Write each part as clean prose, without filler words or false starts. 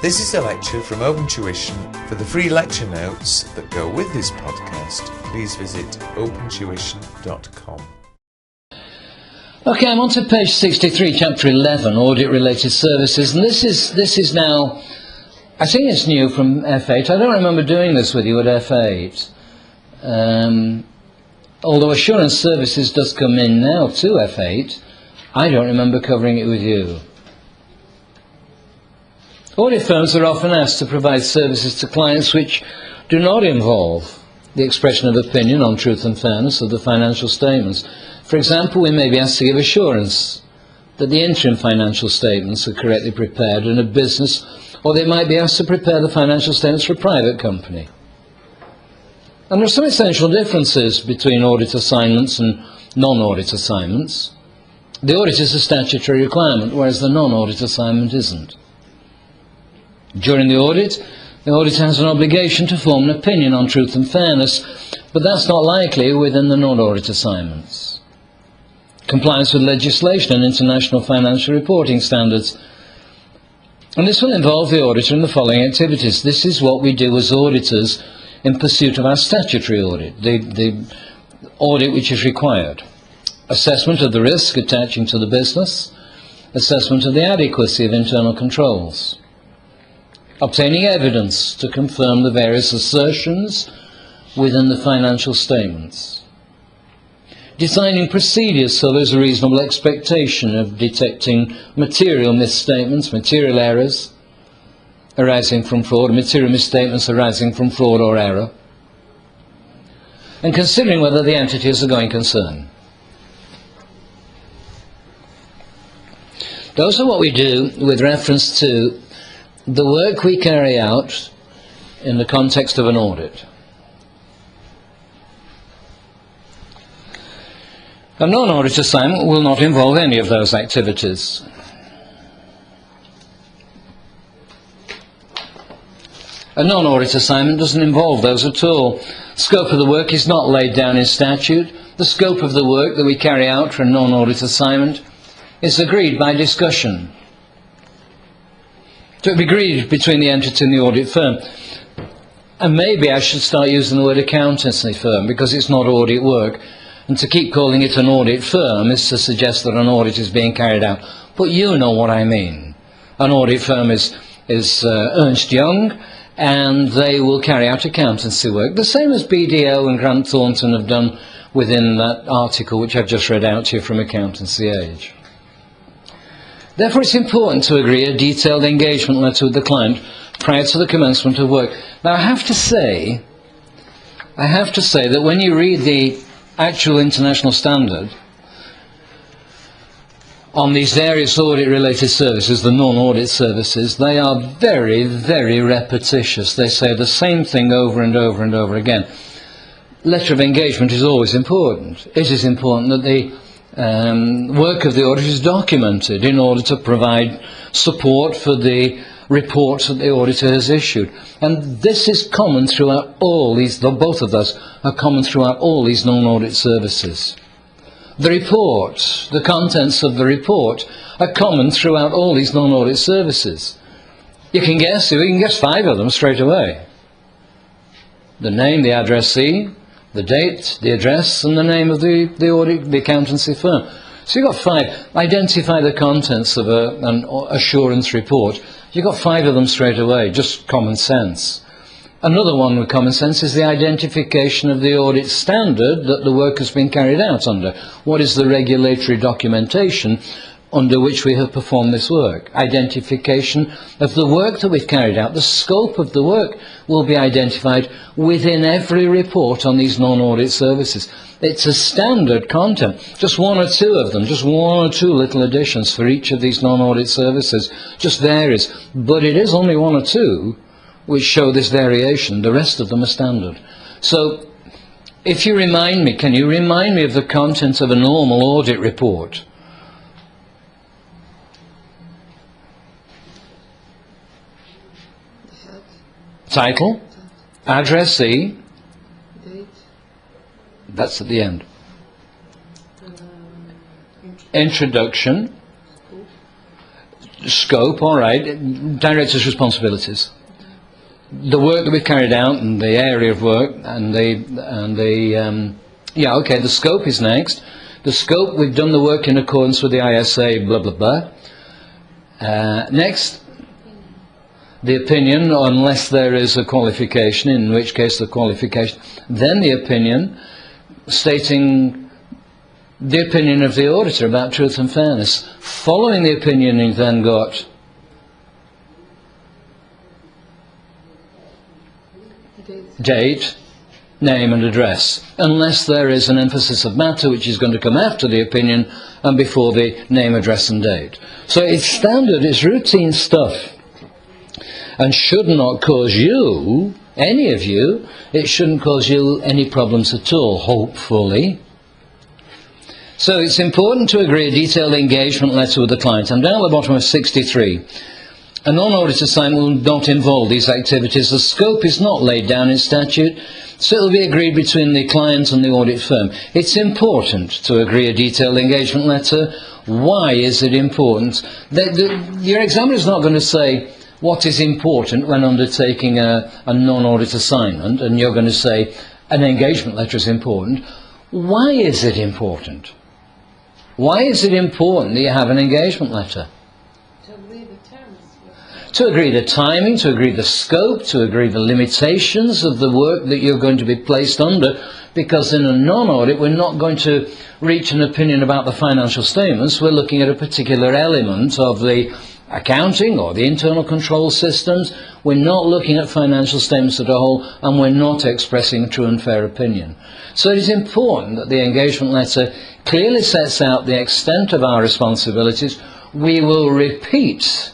This is a lecture from Open Tuition. For the free lecture notes that go with this podcast, please visit opentuition.com. Okay, I'm on to page 63, chapter 11, audit-related services, and this is now, I think it's new from F8. I don't remember doing this with you at F8. Although assurance services does come in now to F8, I don't remember covering it with you. Audit firms are often asked to provide services to clients which do not involve the expression of opinion on truth and fairness of the financial statements. For example, we may be asked to give assurance that the interim financial statements are correctly prepared in a business, or they might be asked to prepare the financial statements for a private company. And there are some essential differences between audit assignments and non-audit assignments. The audit is a statutory requirement, whereas the non-audit assignment isn't. During the auditor has an obligation to form an opinion on truth and fairness, but that's not likely within the non-audit assignments. Compliance with legislation and international financial reporting standards. And this will involve the auditor in the following activities. This is what we do as auditors in pursuit of our statutory audit, the audit which is required. Assessment of the risk attaching to the business, assessment of the adequacy of internal controls, obtaining evidence to confirm the various assertions within the financial statements, designing procedures so there's a reasonable expectation of detecting material misstatements, material errors arising from fraud, material misstatements arising from fraud or error, and considering whether the entity is a going concern. Those are what we do with reference to the work we carry out in the context of an audit. A non-audit assignment will not involve any of those activities. A non-audit assignment doesn't involve those at all. Scope of the work is not laid down in statute. The scope of the work that we carry out for a non-audit assignment is agreed by discussion. So it will be agreed between the entity and the audit firm. And maybe I should start using the word accountancy firm, because it's not audit work. And to keep calling it an audit firm is to suggest that an audit is being carried out. But you know what I mean. An audit firm is Ernst Young, and they will carry out accountancy work, the same as BDO and Grant Thornton have done within that article which I've just read out to you from Accountancy Age. Therefore, it's important to agree a detailed engagement letter with the client prior to the commencement of work. Now, I have to say that when you read the actual international standard on these various audit-related services, the non-audit services, they are very, very repetitious. They say the same thing over and over and over again. Letter of engagement is always important. It is important that the work of the auditor is documented in order to provide support for the reports that the auditor has issued. And this is common throughout all these, both of those are common throughout all these non-audit services. The report, the contents of the report are common throughout all these non-audit services. You can guess 5 of them straight away. The name, the addressee, the date, the address, and the name of the audit, the accountancy firm. So you've got 5. Identify the contents of an assurance report. You've got 5 of them straight away, just common sense. Another one with common sense is the identification of the audit standard that the work has been carried out under. What is the regulatory documentation under which we have performed this work? Identification of the work that we've carried out. The scope of the work will be identified within every report on these non-audit services. It's a standard content, just 1 or 2 of them, just 1 or 2 little additions for each of these non-audit services, just varies. But it is only 1 or 2 which show this variation. The rest of them are standard. So, if you remind me, can you remind me of the contents of a normal audit report? Title, addressee, date, that's at the end. Introduction, scope, all right, director's responsibilities. The work that we've carried out and the area of work the scope is next. The scope, we've done the work in accordance with the ISA, blah, blah, blah. Next, the opinion, unless there is a qualification, in which case the qualification, then the opinion, stating the opinion of the auditor about truth and fairness. Following the opinion, you've then got date, name and address, unless there is an emphasis of matter which is going to come after the opinion and before the name, address and date. So it's standard, it's routine stuff, and should not cause you, any of you, it shouldn't cause you any problems at all, hopefully. So it's important to agree a detailed engagement letter with the client. I'm down at the bottom of 63. A non-audit assignment will not involve these activities. The scope is not laid down in statute, so it will be agreed between the client and the audit firm. It's important to agree a detailed engagement letter. Why is it important? Your examiner is not going to say what is important when undertaking a non-audit assignment, and you're going to say an engagement letter is important. Why is it important? Why is it important that you have an engagement letter? To agree the terms. To agree the timing, to agree the scope, to agree the limitations of the work that you're going to be placed under, because in a non-audit we're not going to reach an opinion about the financial statements. We're looking at a particular element of the accounting or the internal control systems. We're not looking at financial statements as a whole, and we're not expressing a true and fair opinion. So it is important that the engagement letter clearly sets out the extent of our responsibilities. We will repeat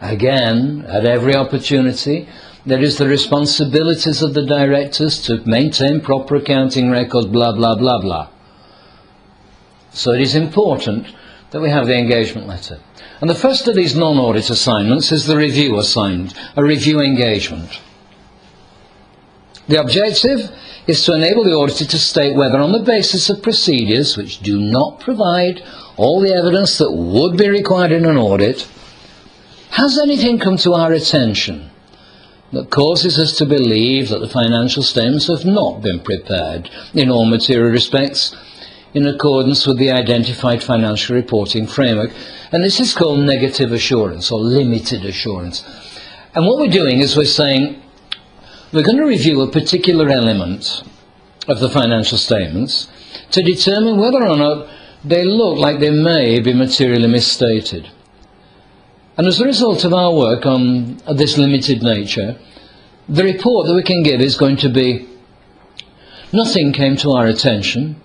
again at every opportunity that is the responsibilities of the directors to maintain proper accounting records, blah, blah, blah, blah. So it is important that we have the engagement letter. And the first of these non-audit assignments is the review assignment, a review engagement. The objective is to enable the auditor to state whether, on the basis of procedures which do not provide all the evidence that would be required in an audit, has anything come to our attention that causes us to believe that the financial statements have not been prepared in all material respects in accordance with the identified financial reporting framework. And this is called negative assurance or limited assurance. And what we're doing is we're saying we're going to review a particular element of the financial statements to determine whether or not they look like they may be materially misstated. And as a result of our work on this limited nature, the report that we can give is going to be, nothing came to our attention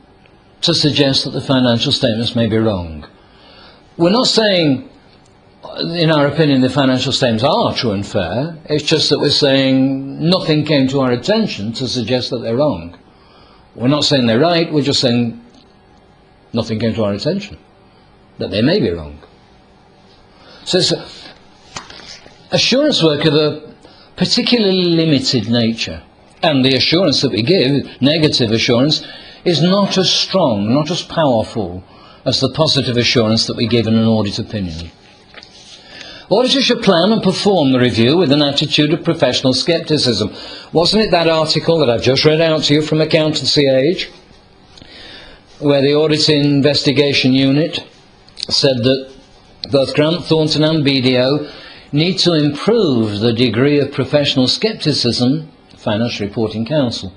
to suggest that the financial statements may be wrong. We're not saying, in our opinion, the financial statements are true and fair. It's just that we're saying nothing came to our attention to suggest that they're wrong. We're not saying they're right, we're just saying nothing came to our attention that they may be wrong. So it's assurance work of a particularly limited nature. And the assurance that we give, negative assurance, is not as strong, not as powerful as the positive assurance that we give in an audit opinion. Auditors should plan and perform the review with an attitude of professional scepticism. Wasn't it that article that I've just read out to you from Accountancy Age, where the Audit Investigation Unit said that both Grant Thornton and BDO need to improve the degree of professional scepticism, Financial Reporting Council,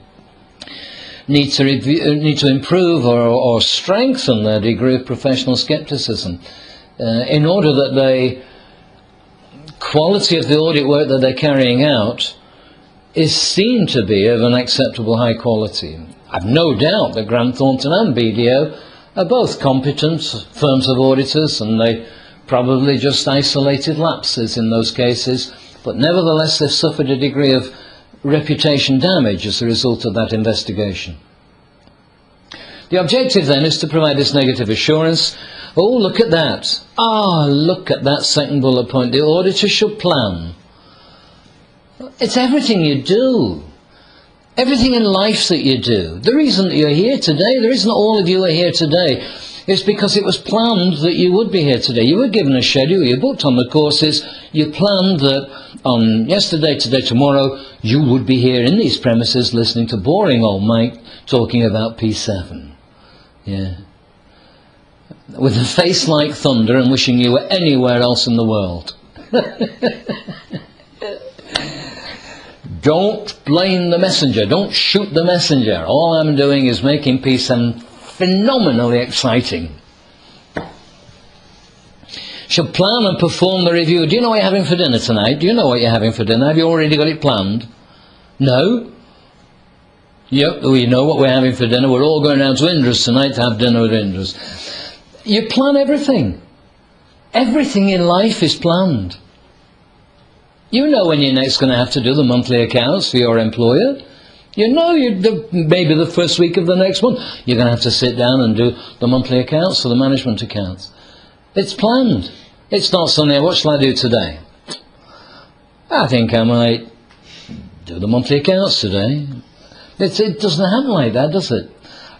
need to improve or strengthen their degree of professional scepticism in order that the quality of the audit work that they're carrying out is seen to be of an acceptable high quality. I've no doubt that Grant Thornton and BDO are both competent firms of auditors, and they probably just isolated lapses in those cases, but nevertheless they've suffered a degree of reputation damage as a result of that investigation. The objective then is to provide this negative assurance. Oh, look at that. Look at that second bullet point. The auditor should plan. It's everything you do. Everything in life that you do. The reason that you're here today, the reason all of you are here today, It's because it was planned that you would be here today. You were given a schedule, you booked on the courses, you planned that on yesterday, today, tomorrow, you would be here in these premises listening to boring old Mike talking about P7. Yeah. With a face like thunder and wishing you were anywhere else in the world. Don't blame the messenger. Don't shoot the messenger. All I'm doing is making P7 phenomenally exciting. Shall plan and perform the review. Do you know what you're having for dinner tonight? Do you know what you're having for dinner? Have you already got it planned? No? Yep, we know what we're having for dinner. We're all going down to Indra's tonight to have dinner with Indra's. You plan everything. Everything in life is planned. You know when you're next going to have to do the monthly accounts for your employer. You know maybe the first week of the next month you're going to have to sit down and do the monthly accounts or the management accounts. It's planned. It's not something, what shall I do today? I think I might do the monthly accounts today. It doesn't happen like that, does it?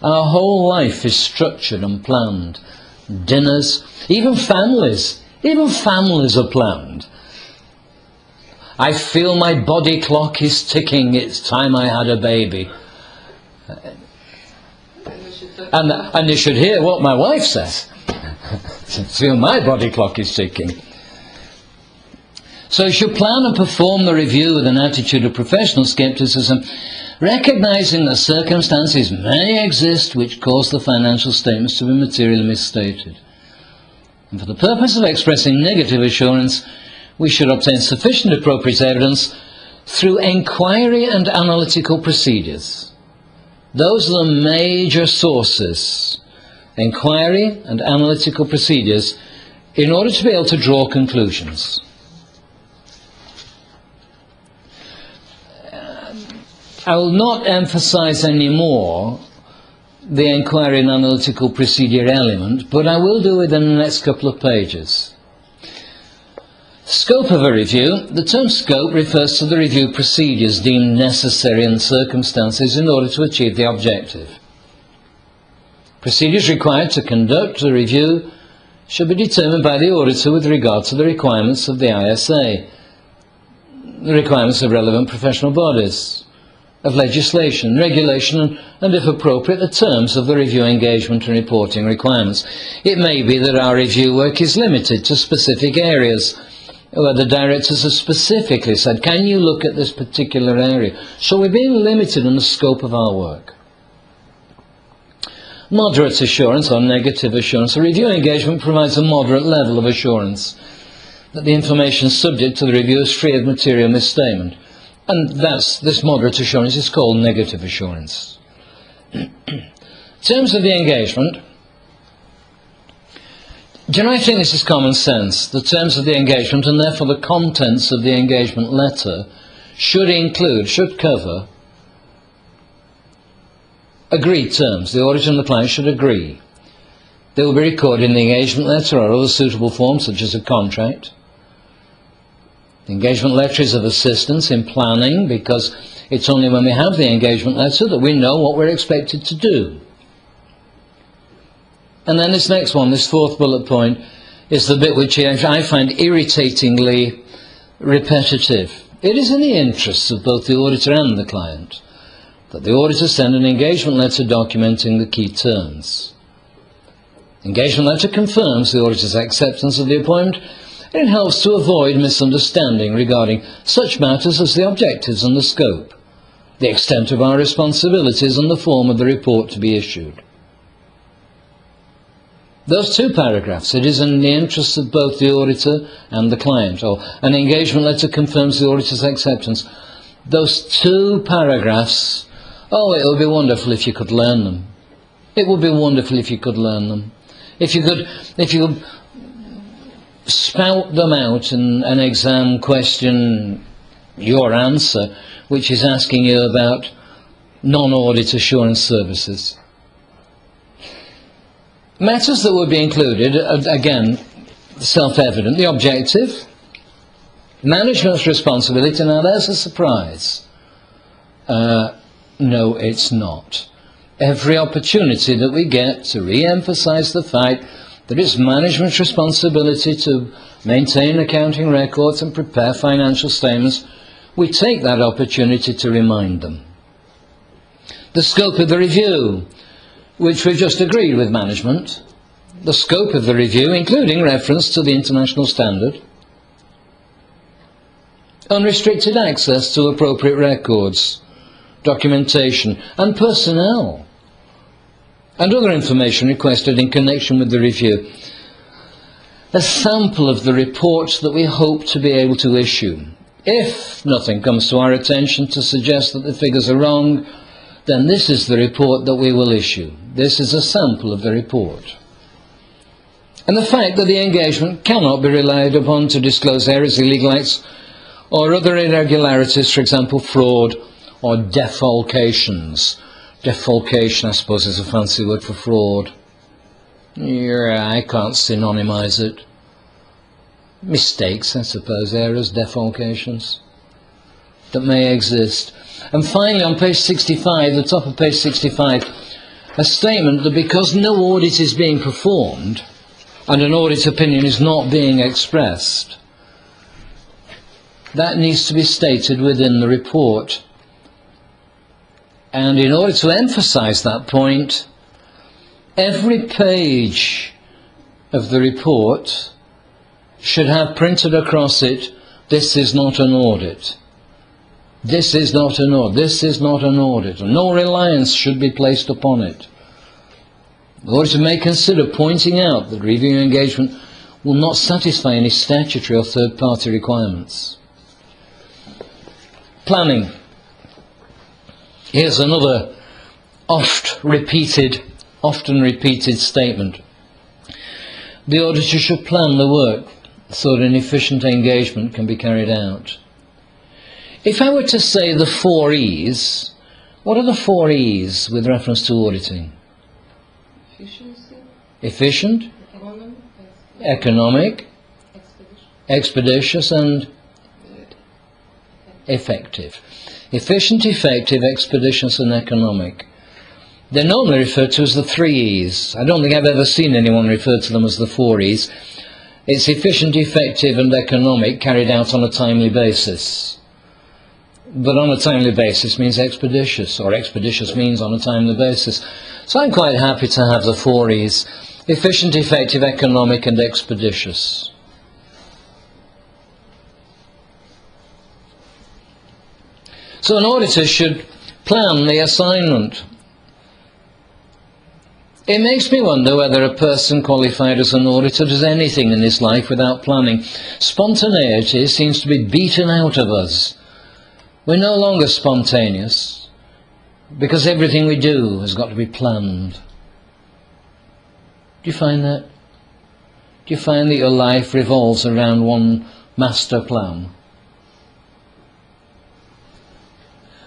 Our whole life is structured and planned. Dinners, even families are planned. I feel my body clock is ticking, it's time I had a baby. And you should hear what my wife says. I feel my body clock is ticking. So you should plan and perform the review with an attitude of professional skepticism, recognizing that circumstances may exist which cause the financial statements to be materially misstated. And for the purpose of expressing negative assurance, we should obtain sufficient appropriate evidence through inquiry and analytical procedures. Those are the major sources, inquiry and analytical procedures, in order to be able to draw conclusions. I will not emphasize any more the inquiry and analytical procedure element, but I will do it in the next couple of pages. Scope of a review. The term scope refers to the review procedures deemed necessary in circumstances in order to achieve the objective. Procedures required to conduct the review should be determined by the auditor with regard to the requirements of the ISA, the requirements of relevant professional bodies, of legislation, regulation, and if appropriate, the terms of the review engagement and reporting requirements. It may be that our review work is limited to specific areas where the directors have specifically said, can you look at this particular area? So we're being limited in the scope of our work. Moderate assurance or negative assurance. A review engagement provides a moderate level of assurance that the information subject to the review is free of material misstatement. And this moderate assurance is called negative assurance. In terms of the engagement, do you know, I think this is common sense. The terms of the engagement, and therefore the contents of the engagement letter, should cover agreed terms. The auditor and the client should agree. They will be recorded in the engagement letter or other suitable forms, such as a contract. The engagement letter is of assistance in planning, because it's only when we have the engagement letter that we know what we're expected to do. And then this next one, this fourth bullet point, is the bit which I find irritatingly repetitive. It is in the interests of both the auditor and the client that the auditor send an engagement letter documenting the key terms. The engagement letter confirms the auditor's acceptance of the appointment, and it helps to avoid misunderstanding regarding such matters as the objectives and the scope, the extent of our responsibilities, and the form of the report to be issued. Those two paragraphs, it is in the interests of both the auditor and the client, or an engagement letter confirms the auditor's acceptance. Those two paragraphs, it would be wonderful if you could learn them. It would be wonderful if you could learn them. If you could spout them out in an exam question, your answer, which is asking you about non-audit assurance services. Matters that would be included, again, self-evident. The objective, management's responsibility. Now there's a surprise. No, it's not. every opportunity that we get to re-emphasize the fact that it's management's responsibility to maintain accounting records and prepare financial statements, we take that opportunity to remind them. The scope of the review, which we've just agreed with management, the scope of the review, including reference to the international standard, unrestricted access to appropriate records, documentation and personnel, and other information requested in connection with the review. A sample of the reports that we hope to be able to issue. If nothing comes to our attention to suggest that the figures are wrong, then this is the report that we will issue. This is a sample of the report. And the fact that the engagement cannot be relied upon to disclose errors, illegal acts, or other irregularities, for example, fraud or defalcations. Defalcation, I suppose, is a fancy word for fraud. Yeah, I can't synonymize it. Mistakes, I suppose, errors, defalcations that may exist. And finally, on page 65, the top of page 65, a statement that because no audit is being performed and an audit opinion is not being expressed, that needs to be stated within the report. And in order to emphasize that point, every page of the report should have printed across it, this is not an audit. This is not an audit. This is not an audit. And no reliance should be placed upon it. The auditor may consider pointing out that review engagement will not satisfy any statutory or third-party requirements. Planning. Here's another often repeated statement. The auditor should plan the work so that an efficient engagement can be carried out. If I were to say the 4 E's, what are the 4 E's with reference to auditing? Efficiency. Efficient, Economic. expeditious and effective. Efficient, effective, expeditious and economic. They're normally referred to as the 3 E's. I don't think I've ever seen anyone refer to them as the 4 E's. It's efficient, effective and economic carried out on a timely basis. But on a timely basis means expeditious, or expeditious means on a timely basis. So I'm quite happy to have the 4 E's. Efficient, effective, economic and expeditious. So an auditor should plan the assignment. It makes me wonder whether a person qualified as an auditor does anything in his life without planning. Spontaneity seems to be beaten out of us. We're no longer spontaneous because everything we do has got to be planned. Do you find that? Do you find that your life revolves around one master plan?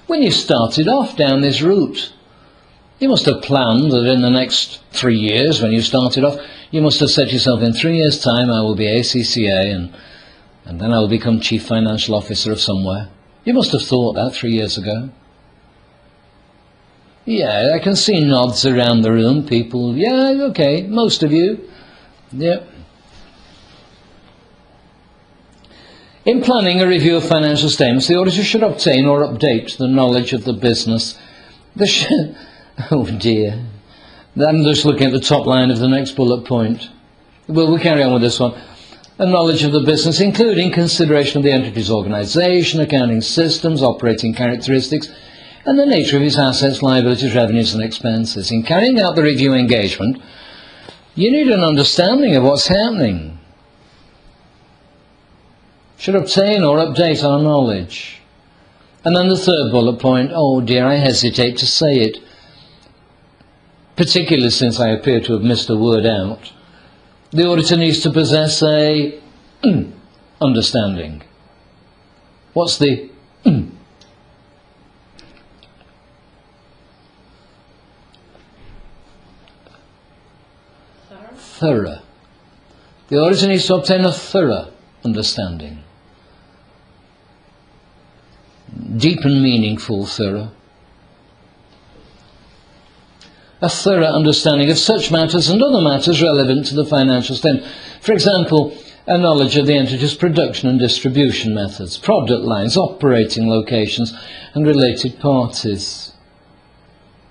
When you started off down this route, you must have planned that in the next 3 years, when you started off, you must have said to yourself, in 3 years' time I will be ACCA and then I will become Chief Financial Officer of somewhere. You must have thought that 3 years ago. Yeah, I can see nods around the room, people, yeah, okay, most of you. Yeah. In planning a review of financial statements, the auditor should obtain or update the knowledge of the business. Oh dear. I'm just looking at the top line of the next bullet point. Well, we'll carry on with this one. A knowledge of the business, including consideration of the entity's organisation, accounting systems, operating characteristics, and the nature of its assets, liabilities, revenues and expenses. In carrying out the review engagement, you need an understanding of what's happening. Should obtain or update our knowledge. And then the third bullet point, oh dear, I hesitate to say it, particularly since I appear to have missed a word out. The auditor needs to possess a understanding. What's the thorough. The auditor needs to obtain a thorough understanding. Deep and meaningful thorough. a thorough understanding of such matters and other matters relevant to the financial statement. For example, a knowledge of the entity's production and distribution methods, product lines, operating locations, and related parties.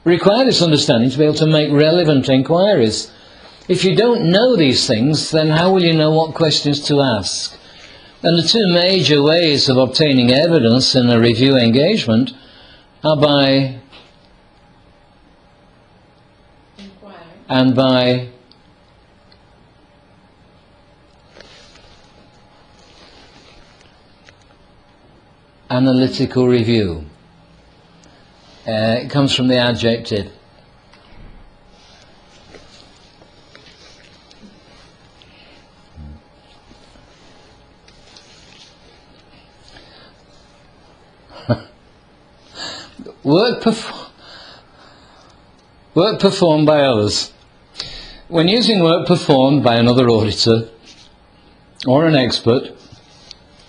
Require this understanding to be able to make relevant inquiries. If you don't know these things, then how will you know what questions to ask? And the two major ways of obtaining evidence in a review engagement are by and by analytical review. It comes from the adjective. Work performed by others. When using work performed by another auditor or an expert,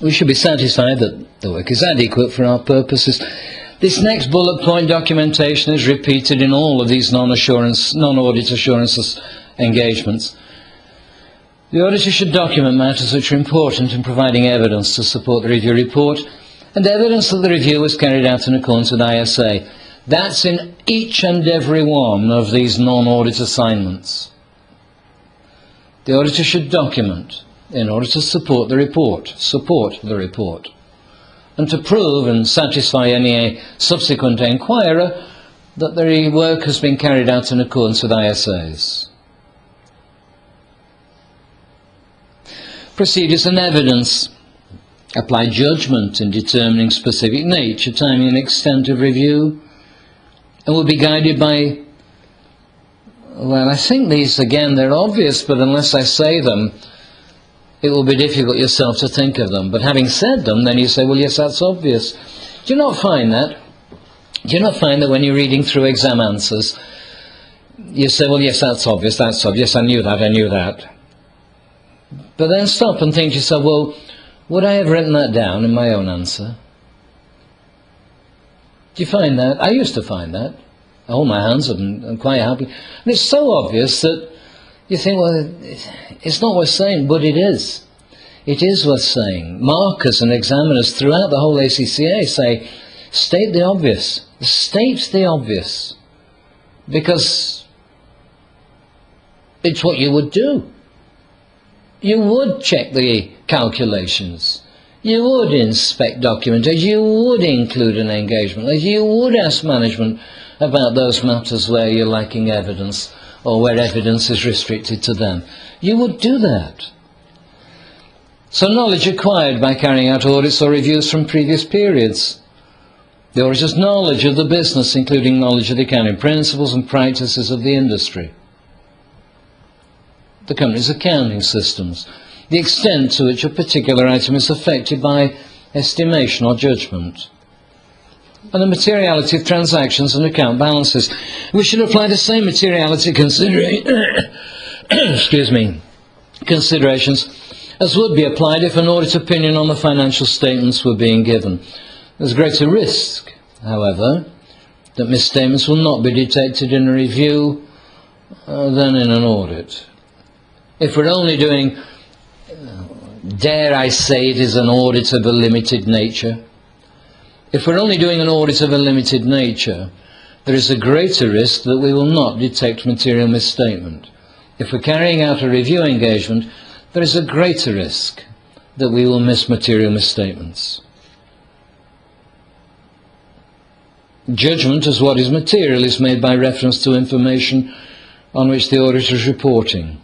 we should be satisfied that the work is adequate for our purposes. This next bullet point documentation is repeated in all of these non-audit assurance engagements. The auditor should document matters which are important in providing evidence to support the review report and evidence that the review was carried out in accordance with ISA. That's in each and every one of these non-audit assignments. The auditor should document in order to support the report, and to prove and satisfy any subsequent inquirer that the work has been carried out in accordance with ISAs. Procedures and evidence. Apply judgment in determining specific nature, timing and extent of review, and will be guided by, well, I think these, again, they're obvious, but unless I say them, it will be difficult yourself to think of them. But having said them, then you say, well, yes, that's obvious. Do you not find that? Do you not find that when you're reading through exam answers, you say, well, yes, that's obvious, I knew that. But then stop and think to yourself, well, would I have written that down in my own answer? Do you find that? I used to find that. I hold my hands up and I'm quite happy. And it's so obvious that you think, well, it's not worth saying, but it is. It is worth saying. Markers and examiners throughout the whole ACCA say, state the obvious. State the obvious. Because it's what you would do. You would check the calculations. You would inspect documentation. You would include an engagement list. You would ask management about those matters where you're lacking evidence or where evidence is restricted to them. You would do that. So knowledge acquired by carrying out audits or reviews from previous periods. The auditor's knowledge of the business, including knowledge of the accounting principles and practices of the industry. The company's accounting systems. The extent to which a particular item is affected by estimation or judgment. And the materiality of transactions and account balances. We should apply the same materiality considerations as would be applied if an audit opinion on the financial statements were being given. There's greater risk, however, that misstatements will not be detected in a review than in an audit. If we're only doing, dare I say it is an audit of a limited nature, if we're only doing an audit of a limited nature, there is a greater risk that we will not detect material misstatement. If we're carrying out a review engagement, there is a greater risk that we will miss material misstatements. Judgment as what is material is made by reference to information on which the auditor is reporting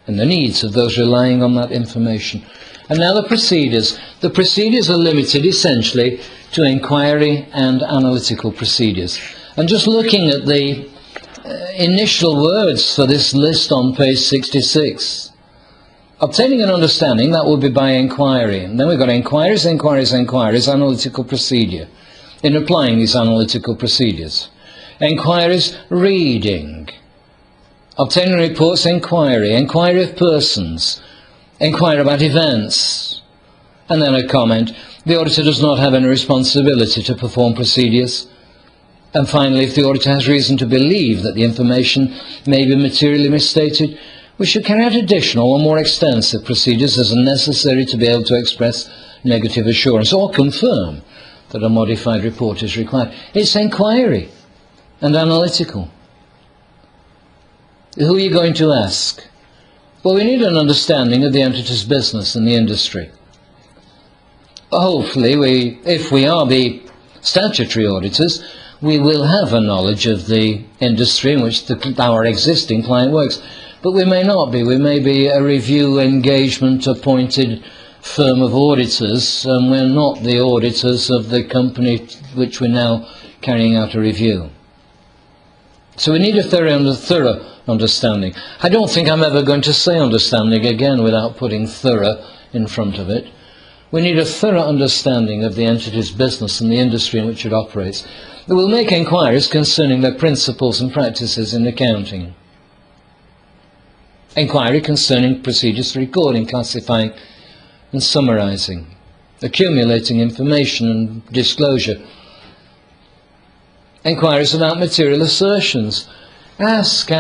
and the needs of those relying on that information. And now the procedures. The procedures are limited essentially to inquiry and analytical procedures. And just looking at the initial words for this list on page 66, obtaining an understanding, that would be by inquiry. And then we've got inquiries, analytical procedure. In applying these analytical procedures. Inquiries, reading. Obtaining reports, inquiry of persons. Inquire about events. And then a comment. The auditor does not have any responsibility to perform procedures. And finally, if the auditor has reason to believe that the information may be materially misstated, we should carry out additional or more extensive procedures as are necessary to be able to express negative assurance or confirm that a modified report is required. It's inquiry and analytical. Who are you going to ask? Well, we need an understanding of the entity's business and the industry. Hopefully, if we are the statutory auditors, we will have a knowledge of the industry in which our existing client works. But we may not be. We may be a review engagement appointed firm of auditors, and we're not the auditors of the company which we're now carrying out a review. So we need a thorough understanding. I don't think I'm ever going to say understanding again without putting thorough in front of it. We need a thorough understanding of the entity's business and the industry in which it operates. We will make inquiries concerning their principles and practices in accounting. Inquiry concerning procedures for recording, classifying and summarizing, accumulating information and disclosure. Inquiries about material assertions. Ask.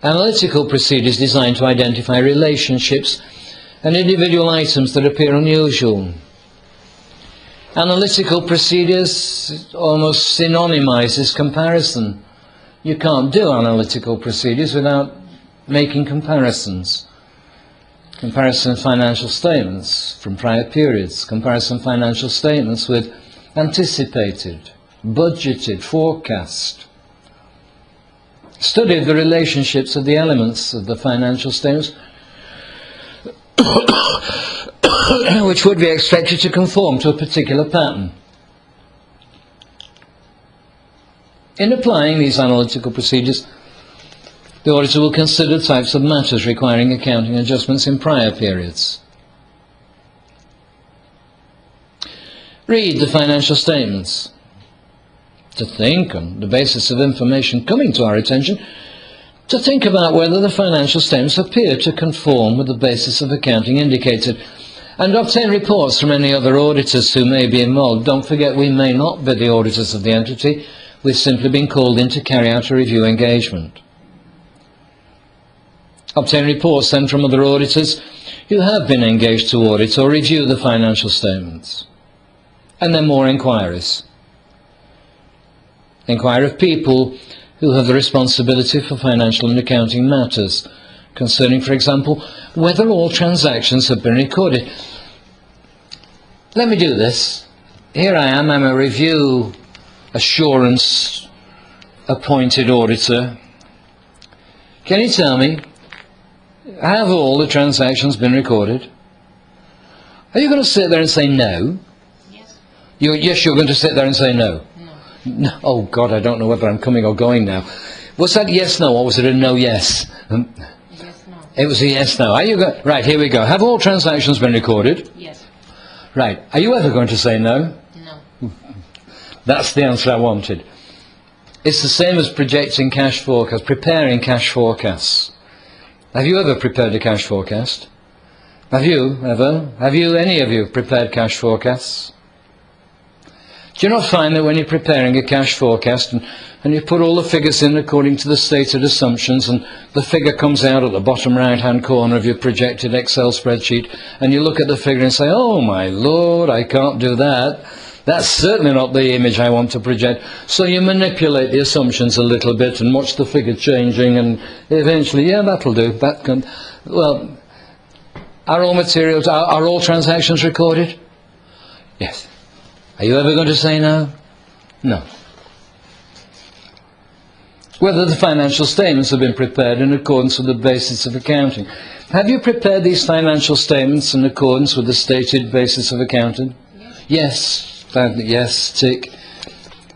Analytical procedures designed to identify relationships and individual items that appear unusual. Analytical procedures almost synonymizes comparison. You can't do analytical procedures without making comparisons. Comparison of financial statements from prior periods. Comparison of financial statements with anticipated, budgeted, forecast. Study of the relationships of the elements of the financial statements which would be expected to conform to a particular pattern. In applying these analytical procedures, the auditor will consider types of matters requiring accounting adjustments in prior periods. Read the financial statements to think, on the basis of information coming to our attention, to think about whether the financial statements appear to conform with the basis of accounting indicated, and obtain reports from any other auditors who may be involved. Don't forget, we may not be the auditors of the entity. We've simply been called in to carry out a review engagement. Obtain reports then from other auditors who have been engaged to audit or review the financial statements. And then more inquiries. Inquire of people who have the responsibility for financial and accounting matters, concerning, for example, whether all transactions have been recorded. Let me do this. Here I am, I'm a review assurance appointed auditor. Can you tell me, have all the transactions been recorded? Are you going to sit there and say no? Yes. Yes, you're going to sit there and say no? No. Oh God, I don't know whether I'm coming or going now. Was that yes, no, or was it a no, yes? Yes, no. It was a yes, no. Are you right, here we go. Have all transactions been recorded? Yes. Right. Are you ever going to say no? No. That's the answer I wanted. It's the same as projecting cash forecasts, preparing cash forecasts. Have you ever prepared a cash forecast? Have you ever? Have you, any of you, prepared cash forecasts? Do you not find that when you're preparing a cash forecast and you put all the figures in according to the stated assumptions, and the figure comes out at the bottom right-hand corner of your projected Excel spreadsheet, and you look at the figure and say, oh my Lord, I can't do that. That's certainly not the image I want to project. So you manipulate the assumptions a little bit and watch the figure changing, and eventually, yeah, that'll do. That can, well, are all materials, are all transactions recorded? Yes. Are you ever going to say no? No. Whether the financial statements have been prepared in accordance with the basis of accounting. Have you prepared these financial statements in accordance with the stated basis of accounting? Yes. Yes, tick.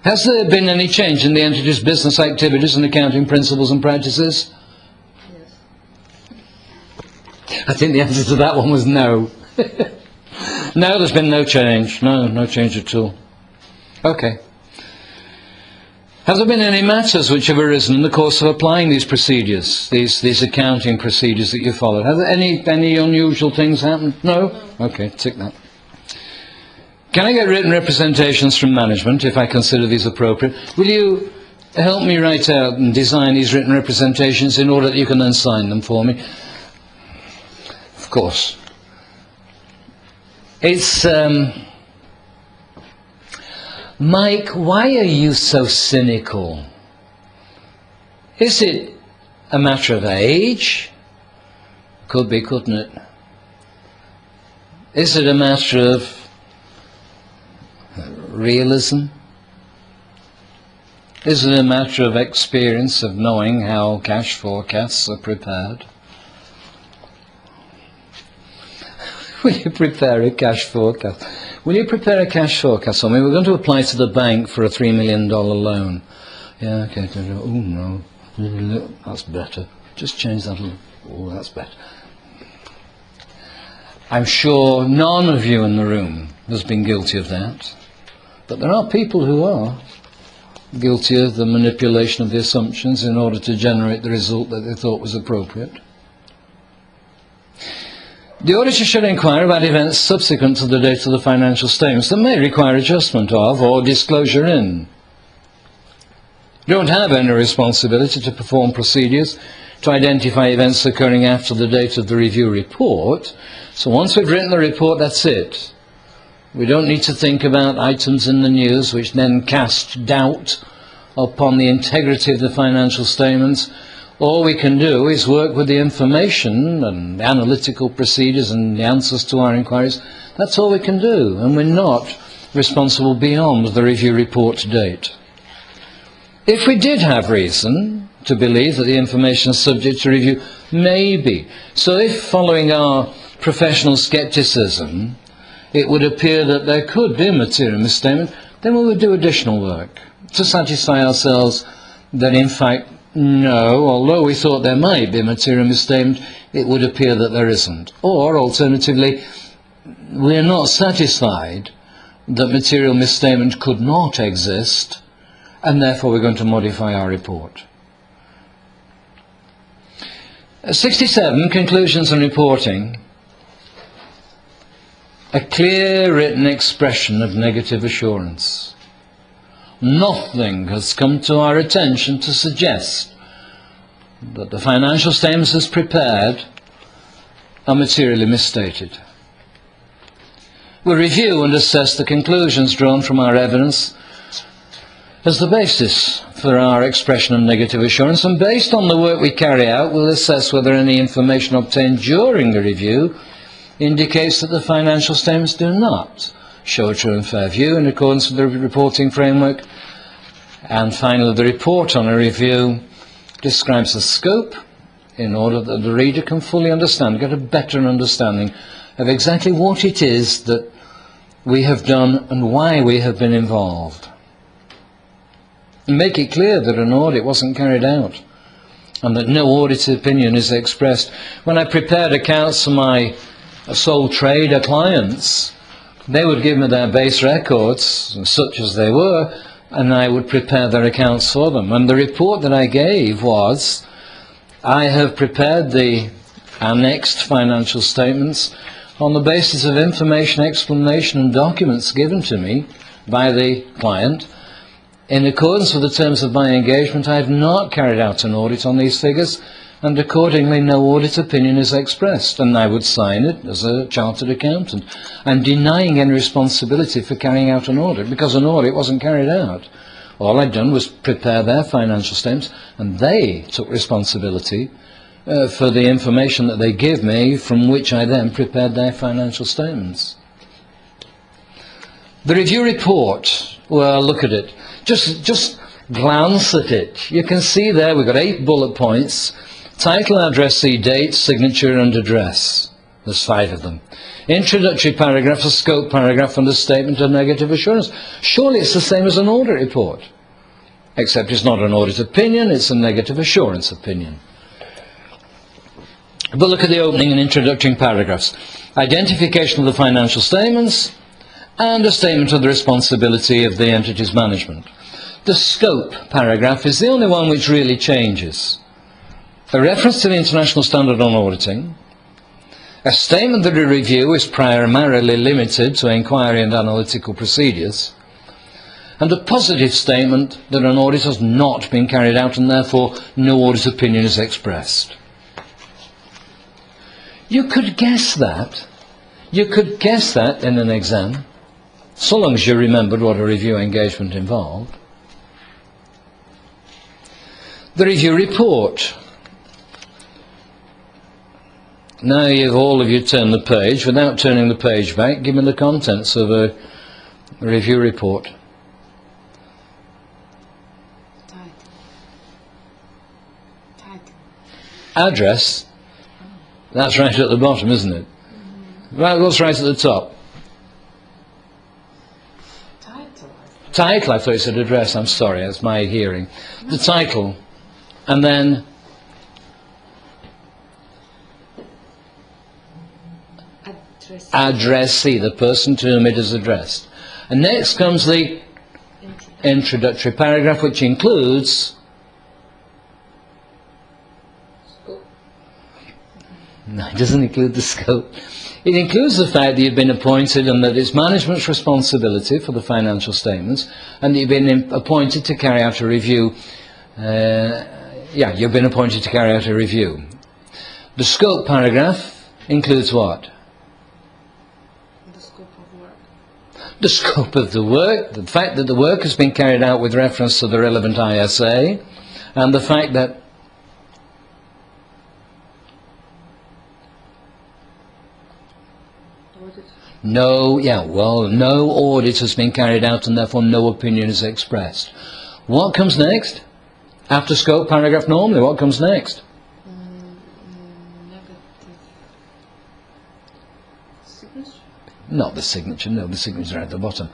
Has there been any change in the entity's business activities and accounting principles and practices? Yes. I think the answer to that one was no. No, there's been no change. No change at all. Okay. Have there been any matters which have arisen in the course of applying these procedures, these accounting procedures that you followed? Have there any unusual things happened? No? Okay, tick that. Can I get written representations from management if I consider these appropriate? Will you help me write out and design these written representations in order that you can then sign them for me? Of course. It's, Mike, why are you so cynical? Is it a matter of age? Could be, couldn't it? Is it a matter of realism? Is it a matter of experience of knowing how cash forecasts are prepared? Will you prepare a cash forecast? Will you prepare a cash forecast? I mean, we're going to apply to the bank for a $3 million loan. Yeah, okay. Oh, no. That's better. Just change that a little. Oh, that's better. I'm sure none of you in the room has been guilty of that. But there are people who are guilty of the manipulation of the assumptions in order to generate the result that they thought was appropriate. The auditor should inquire about events subsequent to the date of the financial statements that may require adjustment of or disclosure in. You don't have any responsibility to perform procedures to identify events occurring after the date of the review report. So once we've written the report, that's it. We don't need to think about items in the news which then cast doubt upon the integrity of the financial statements. All we can do is work with the information and the analytical procedures and the answers to our inquiries. That's all we can do, and we're not responsible beyond the review report date. If we did have reason to believe that the information is subject to review, maybe. So if, following our professional scepticism, it would appear that there could be a material misstatement, then we would do additional work to satisfy ourselves that in fact, no, although we thought there might be a material misstatement, it would appear that there isn't. Or, alternatively, we are not satisfied that material misstatement could not exist, and therefore we're going to modify our report. 67, conclusions and reporting. A clear written expression of negative assurance. Nothing has come to our attention to suggest that the financial statements as prepared are materially misstated. We review and assess the conclusions drawn from our evidence as the basis for our expression of negative assurance, and based on the work we carry out, we'll assess whether any information obtained during the review indicates that the financial statements do not show a true and fair view in accordance with the reporting framework. And finally, the report on a review describes the scope in order that the reader can fully understand, get a better understanding of exactly what it is that we have done and why we have been involved. And make it clear that an audit wasn't carried out and that no audit opinion is expressed. When I prepared accounts for my sole trader clients, they would give me their base records, such as they were, and I would prepare their accounts for them. And the report that I gave was, I have prepared the annexed financial statements on the basis of information, explanation and documents given to me by the client. In accordance with the terms of my engagement, I have not carried out an audit on these figures, and accordingly no audit opinion is expressed, and I would sign it as a chartered accountant. I'm denying any responsibility for carrying out an audit, because an audit wasn't carried out. All I'd done was prepare their financial statements, and they took responsibility for the information that they gave me, from which I then prepared their financial statements. The review report, well, look at it. Just glance at it. You can see there we've got 8 bullet points. Title, addressee, date, signature and address. There's 5 of them. Introductory paragraph, a scope paragraph and a statement of negative assurance. Surely it's the same as an audit report. Except it's not an audit opinion, it's a negative assurance opinion. But look at the opening and introductory paragraphs. Identification of the financial statements and a statement of the responsibility of the entity's management. The scope paragraph is the only one which really changes. A reference to the International Standard on Auditing, A statement that a review is primarily limited to inquiry and analytical procedures, and a positive statement that an audit has not been carried out and therefore no audit opinion is expressed. You could guess that. You could guess that in an exam, so long as you remembered what a review engagement involved. The review report. Now all of you turn the page. Without turning the page back, give me the contents of a review report. Title. Address. That's right at the bottom, isn't it? Right, what's right at the top? Title. Title, I thought you said address. I'm sorry, that's my hearing. The title. And then addressee, the person to whom it is addressed. And next comes the introductory paragraph, which includes... No, it doesn't include the scope. It includes the fact that you've been appointed and that it's management's responsibility for the financial statements, and that you've been appointed to carry out a review. You've been appointed to carry out a review. The scope paragraph includes what? The scope of work. The scope of the work, the fact that the work has been carried out with reference to the relevant ISA, and the fact that no audit has been carried out and therefore no opinion is expressed. What comes next? After scope paragraph normally, what comes next? Negative signature. Not the signature, no, the signature at the bottom.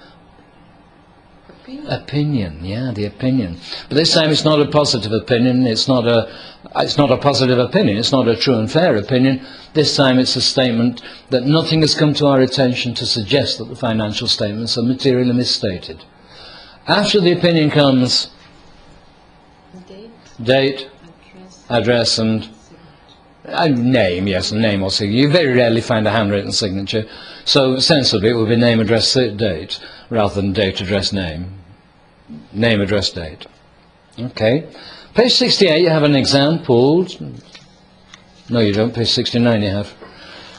Opinion. Opinion, yeah, the opinion. But this time it's not a positive opinion, it's not a positive opinion, it's not a true and fair opinion. This time it's a statement that nothing has come to our attention to suggest that the financial statements are materially misstated. After the opinion comes date, address and name, yes, name or signature. You very rarely find a handwritten signature, so sensibly it would be name, address, date, rather than date, address, name. Name, address, date. Okay. Page 68 you have an example. No you don't, page 69 you have.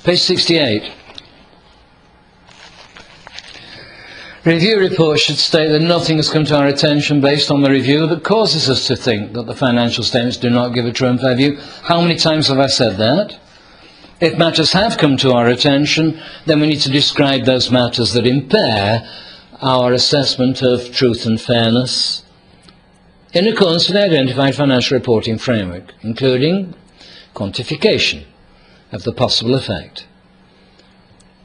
Page 68. Review report should state that nothing has come to our attention based on the review that causes us to think that the financial statements do not give a true and fair view. How many times have I said that? If matters have come to our attention, then we need to describe those matters that impair our assessment of truth and fairness in accordance with the identified financial reporting framework, including quantification of the possible effect.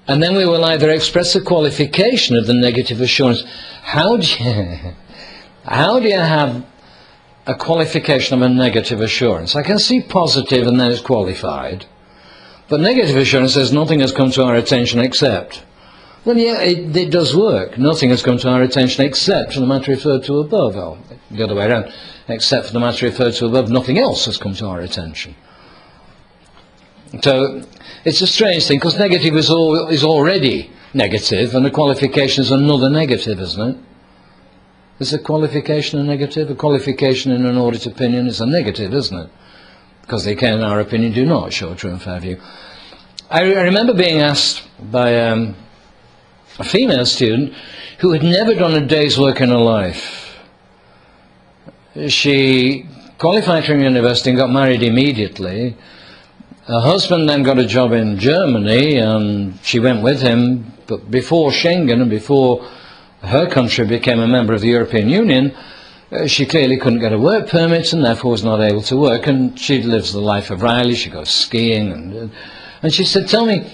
And then we will either express a qualification of the negative assurance. How do you have a qualification of a negative assurance? I can see positive and then it's qualified. But negative assurance says nothing has come to our attention except. Well, yeah, it does work. Nothing has come to our attention except for the matter referred to above. Well, the other way around. Except for the matter referred to above, nothing else has come to our attention. So it's a strange thing, because negative is already negative, and a qualification is another negative, isn't it? Is a qualification a negative? A qualification in an audit opinion is a negative, isn't it? Because they can, in our opinion, do not show a true and fair view. I remember being asked by a female student who had never done a day's work in her life. She qualified from university and got married immediately. Her husband then got a job in Germany and she went with him, but before Schengen and before her country became a member of the European Union, she clearly couldn't get a work permit and therefore was not able to work, and she lives the life of Riley. She goes skiing and she said, tell me,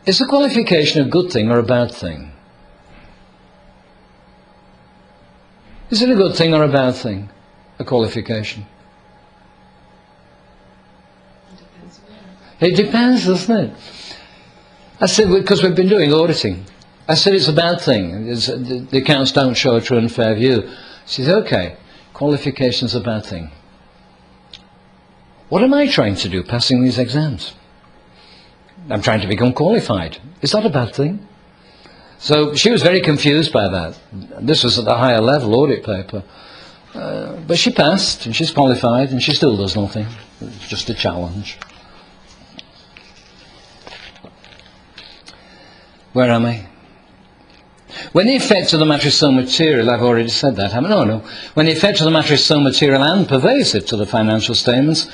is a qualification a good thing or a bad thing? Is it a good thing or a bad thing, a qualification? It depends, doesn't it? I said, because we've been doing auditing. I said, it's a bad thing. The accounts don't show a true and fair view. She said, okay, qualification's a bad thing. What am I trying to do, passing these exams? I'm trying to become qualified. Is that a bad thing? So she was very confused by that. This was at the higher level audit paper. But she passed, and she's qualified, and she still does nothing. It's just a challenge. Where am I? When the effect of the matter is so material, I've already said that, haven't I? No. When the effect of the matter is so material and pervasive to the financial statements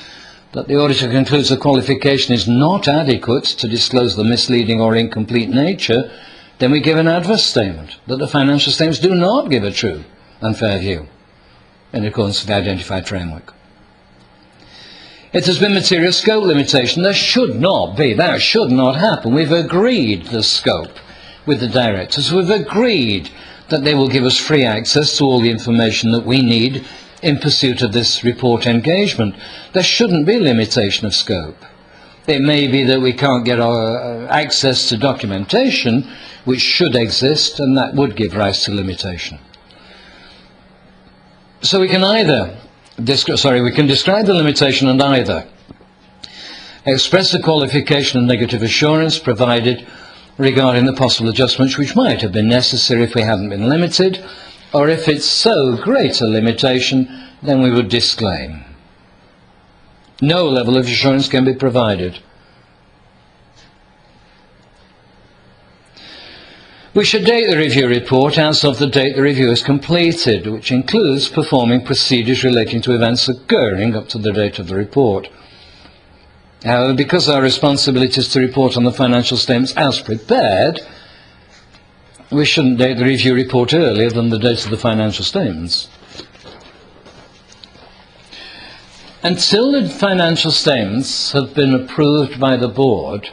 that the auditor concludes the qualification is not adequate to disclose the misleading or incomplete nature, then we give an adverse statement that the financial statements do not give a true and fair view in accordance with the identified framework. It has been material scope limitation. There should not be. That should not happen. We've agreed the scope with the directors. We've agreed that they will give us free access to all the information that we need in pursuit of this report engagement. There shouldn't be limitation of scope. It may be that we can't get our access to documentation, which should exist, and that would give rise to limitation. So we can either we can describe the limitation and either express the qualification and negative assurance provided regarding the possible adjustments which might have been necessary if we hadn't been limited, or if it's so great a limitation, then we would disclaim. No level of assurance can be provided. We should date the review report as of the date the review is completed, which includes performing procedures relating to events occurring up to the date of the report. However, because our responsibility is to report on the financial statements as prepared, we shouldn't date the review report earlier than the date of the financial statements. Until the financial statements have been approved by the board,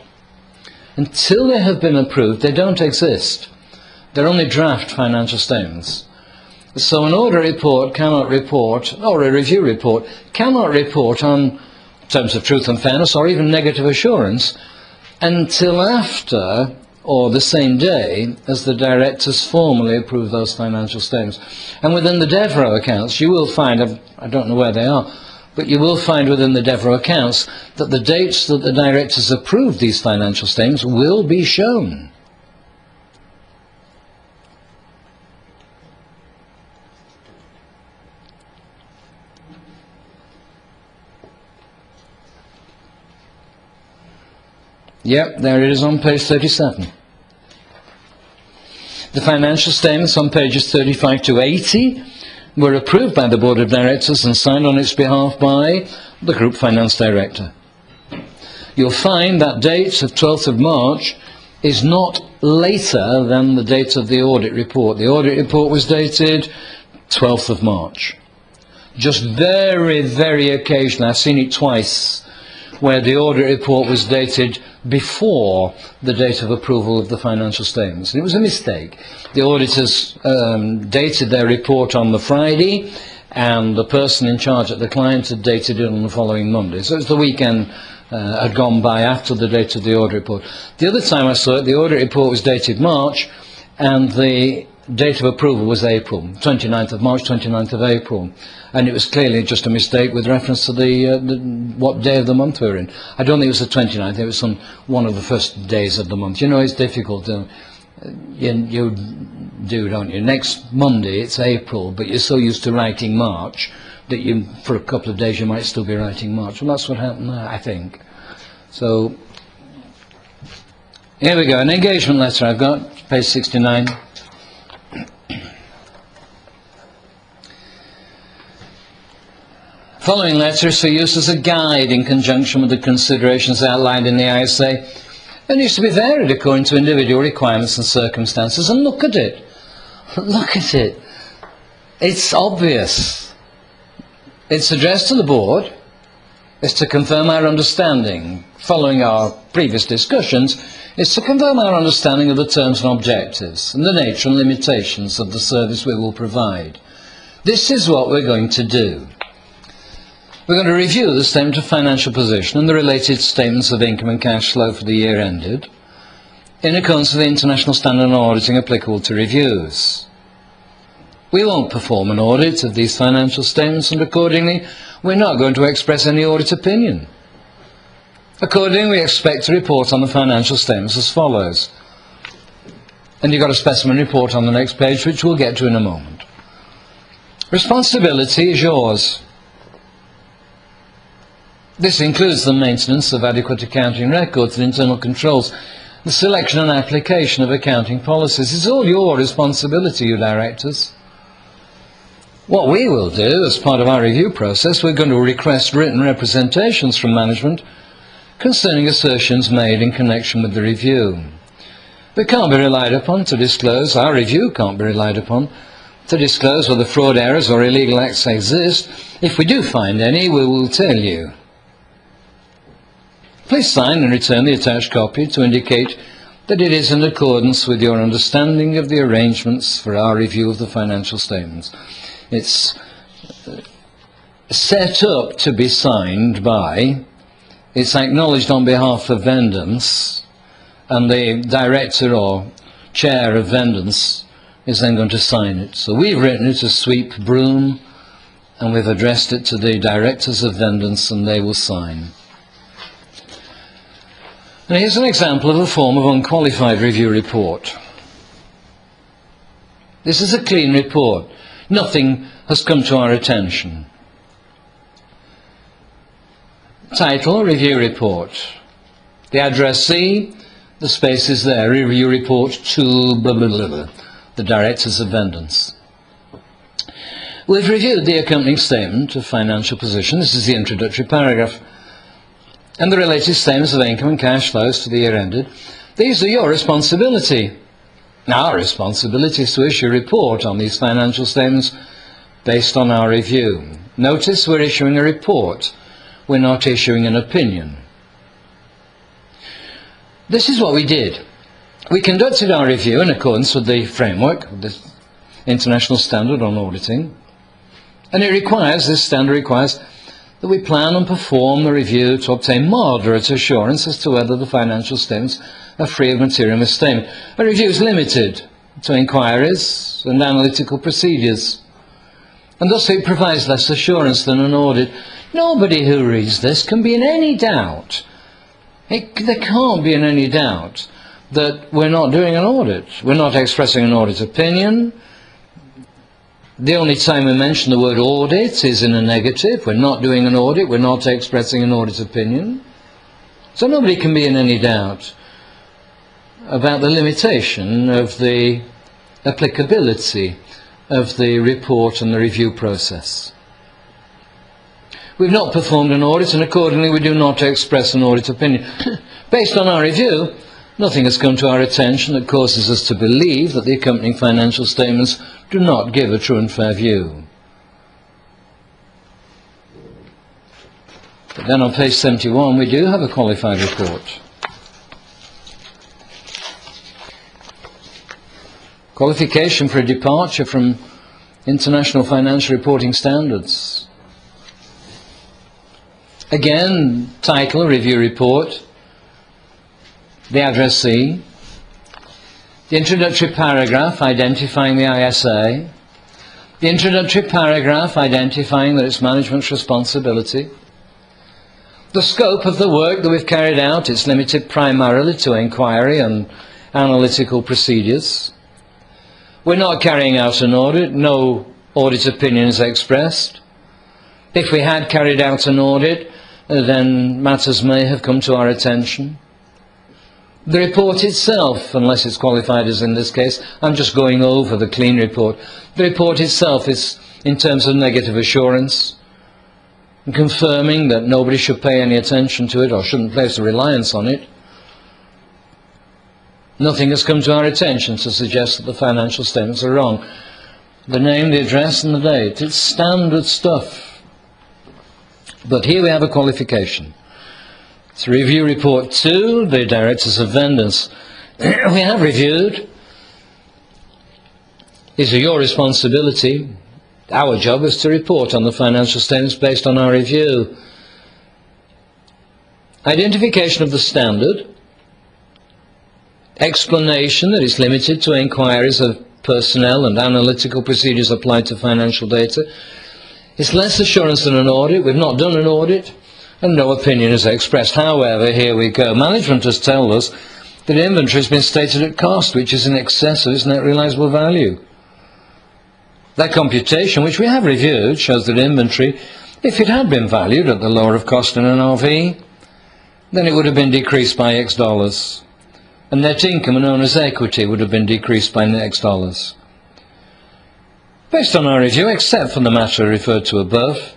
until they have been approved, they don't exist. They're only draft financial statements. So an audit report cannot report, or a review report cannot report on terms of truth and fairness or even negative assurance until after or the same day as the directors formally approve those financial statements. And within the DEVRO accounts, you will find, I don't know where they are, but you will find within the DEVRO accounts that the dates that the directors approved these financial statements will be shown. Yep, there it is on page 37. The financial statements on pages 35 to 80 were approved by the Board of Directors and signed on its behalf by the Group Finance Director. You'll find that date of 12th of March is not later than the date of the audit report. The audit report was dated 12th of March. Just very, very occasionally, I've seen it twice, where the audit report was dated before the date of approval of the financial statements. And it was a mistake. The auditors dated their report on the Friday, and the person in charge at the client had dated it on the following Monday. So it was the weekend had gone by after the date of the audit report. The other time I saw it, the audit report was dated March, and the date of approval was April, 29th of March, 29th of April. And it was clearly just a mistake with reference to the what day of the month we were in. I don't think it was the 29th, it was on one of the first days of the month. You know, it's difficult. You do, don't you? Next Monday, it's April, but you're so used to writing March that you, for a couple of days, you might still be writing March. Well, that's what happened there, I think. So, here we go. An engagement letter I've got, page 69. Following letter is for use as a guide in conjunction with the considerations outlined in the ISA. It needs to be varied according to individual requirements and circumstances. And look at it. Look at it. It's obvious. It's addressed to the board. It's to confirm our understanding, following our previous discussions, it's to confirm our understanding of the terms and objectives and the nature and limitations of the service we will provide. This is what we're going to do. We're going to review the statement of financial position and the related statements of income and cash flow for the year ended, in accordance with the international standard on auditing applicable to reviews. We won't perform an audit of these financial statements, and accordingly, we're not going to express any audit opinion. Accordingly, we expect to report on the financial statements as follows. And you've got a specimen report on the next page, which we'll get to in a moment. Responsibility is yours. This includes the maintenance of adequate accounting records and internal controls, the selection and application of accounting policies. It's all your responsibility, you directors. What we will do as part of our review process, we're going to request written representations from management concerning assertions made in connection with the review. We can't be relied upon to disclose, our review can't be relied upon to disclose whether fraud, errors or illegal acts exist. If we do find any, we will tell you. Please sign and return the attached copy to indicate that it is in accordance with your understanding of the arrangements for our review of the financial statements. It's set up to be signed by, it's acknowledged on behalf of Vendance, and the director or chair of Vendance is then going to sign it. So we've written it as Sweep Broom, and we've addressed it to the directors of Vendance, and they will sign. And here's an example of a form of unqualified review report. This is a clean report. Nothing has come to our attention. Title, Review Report. The addressee, the space is there, Review Report to blah, blah, blah, blah, the directors of Vendance. We've reviewed the accompanying statement of financial position. This is the introductory paragraph. And the related statements of income and cash flows to the year ended. These are your responsibility. Our responsibility is to issue a report on these financial statements based on our review. Notice we're issuing a report. We're not issuing an opinion. This is what we did. We conducted our review in accordance with the framework, the International Standard on Auditing. And this standard requires that we plan and perform the review to obtain moderate assurance as to whether the financial statements are free of material misstatement. A review is limited to inquiries and analytical procedures, and thus it provides less assurance than an audit. Nobody who reads this can be in any doubt. There can't be in any doubt that we're not doing an audit. We're not expressing an audit opinion. The only time we mention the word audit is in a negative. We're not doing an audit. We're not expressing an audit opinion. So nobody can be in any doubt about the limitation of the applicability of the report and the review process. We've not performed an audit, and accordingly we do not express an audit opinion. Based on our review, nothing has come to our attention that causes us to believe that the accompanying financial statements do not give a true and fair view. But then on page 71 we do have a qualified report. Qualification for a departure from international financial reporting standards. Again, title, review report, the addressee, the introductory paragraph identifying the ISA, the introductory paragraph identifying that it's management's responsibility, the scope of the work that we've carried out, it's limited primarily to inquiry and analytical procedures. We're not carrying out an audit, no audit opinion is expressed. If we had carried out an audit, then matters may have come to our attention. The report itself, unless it's qualified as in this case, I'm just going over the clean report. The report itself is in terms of negative assurance, and confirming that nobody should pay any attention to it or shouldn't place a reliance on it. Nothing has come to our attention to suggest that the financial statements are wrong. The name, the address and the date, it's standard stuff. But here we have a qualification. It's Review Report 2, the Directors of Vendance. We have reviewed. These are your responsibility. Our job is to report on the financial statements based on our review. Identification of the standard. Explanation that it's limited to inquiries of personnel and analytical procedures applied to financial data. It's less assurance than an audit. We've not done an audit. and no opinion is expressed. However, here we go. Management has told us that inventory has been stated at cost, which is in excess of its net realisable value. That computation, which we have reviewed, shows that inventory, if it had been valued at the lower of cost in an RV, then it would have been decreased by X dollars. And net income and owner's equity would have been decreased by X dollars. Based on our review, except for the matter referred to above,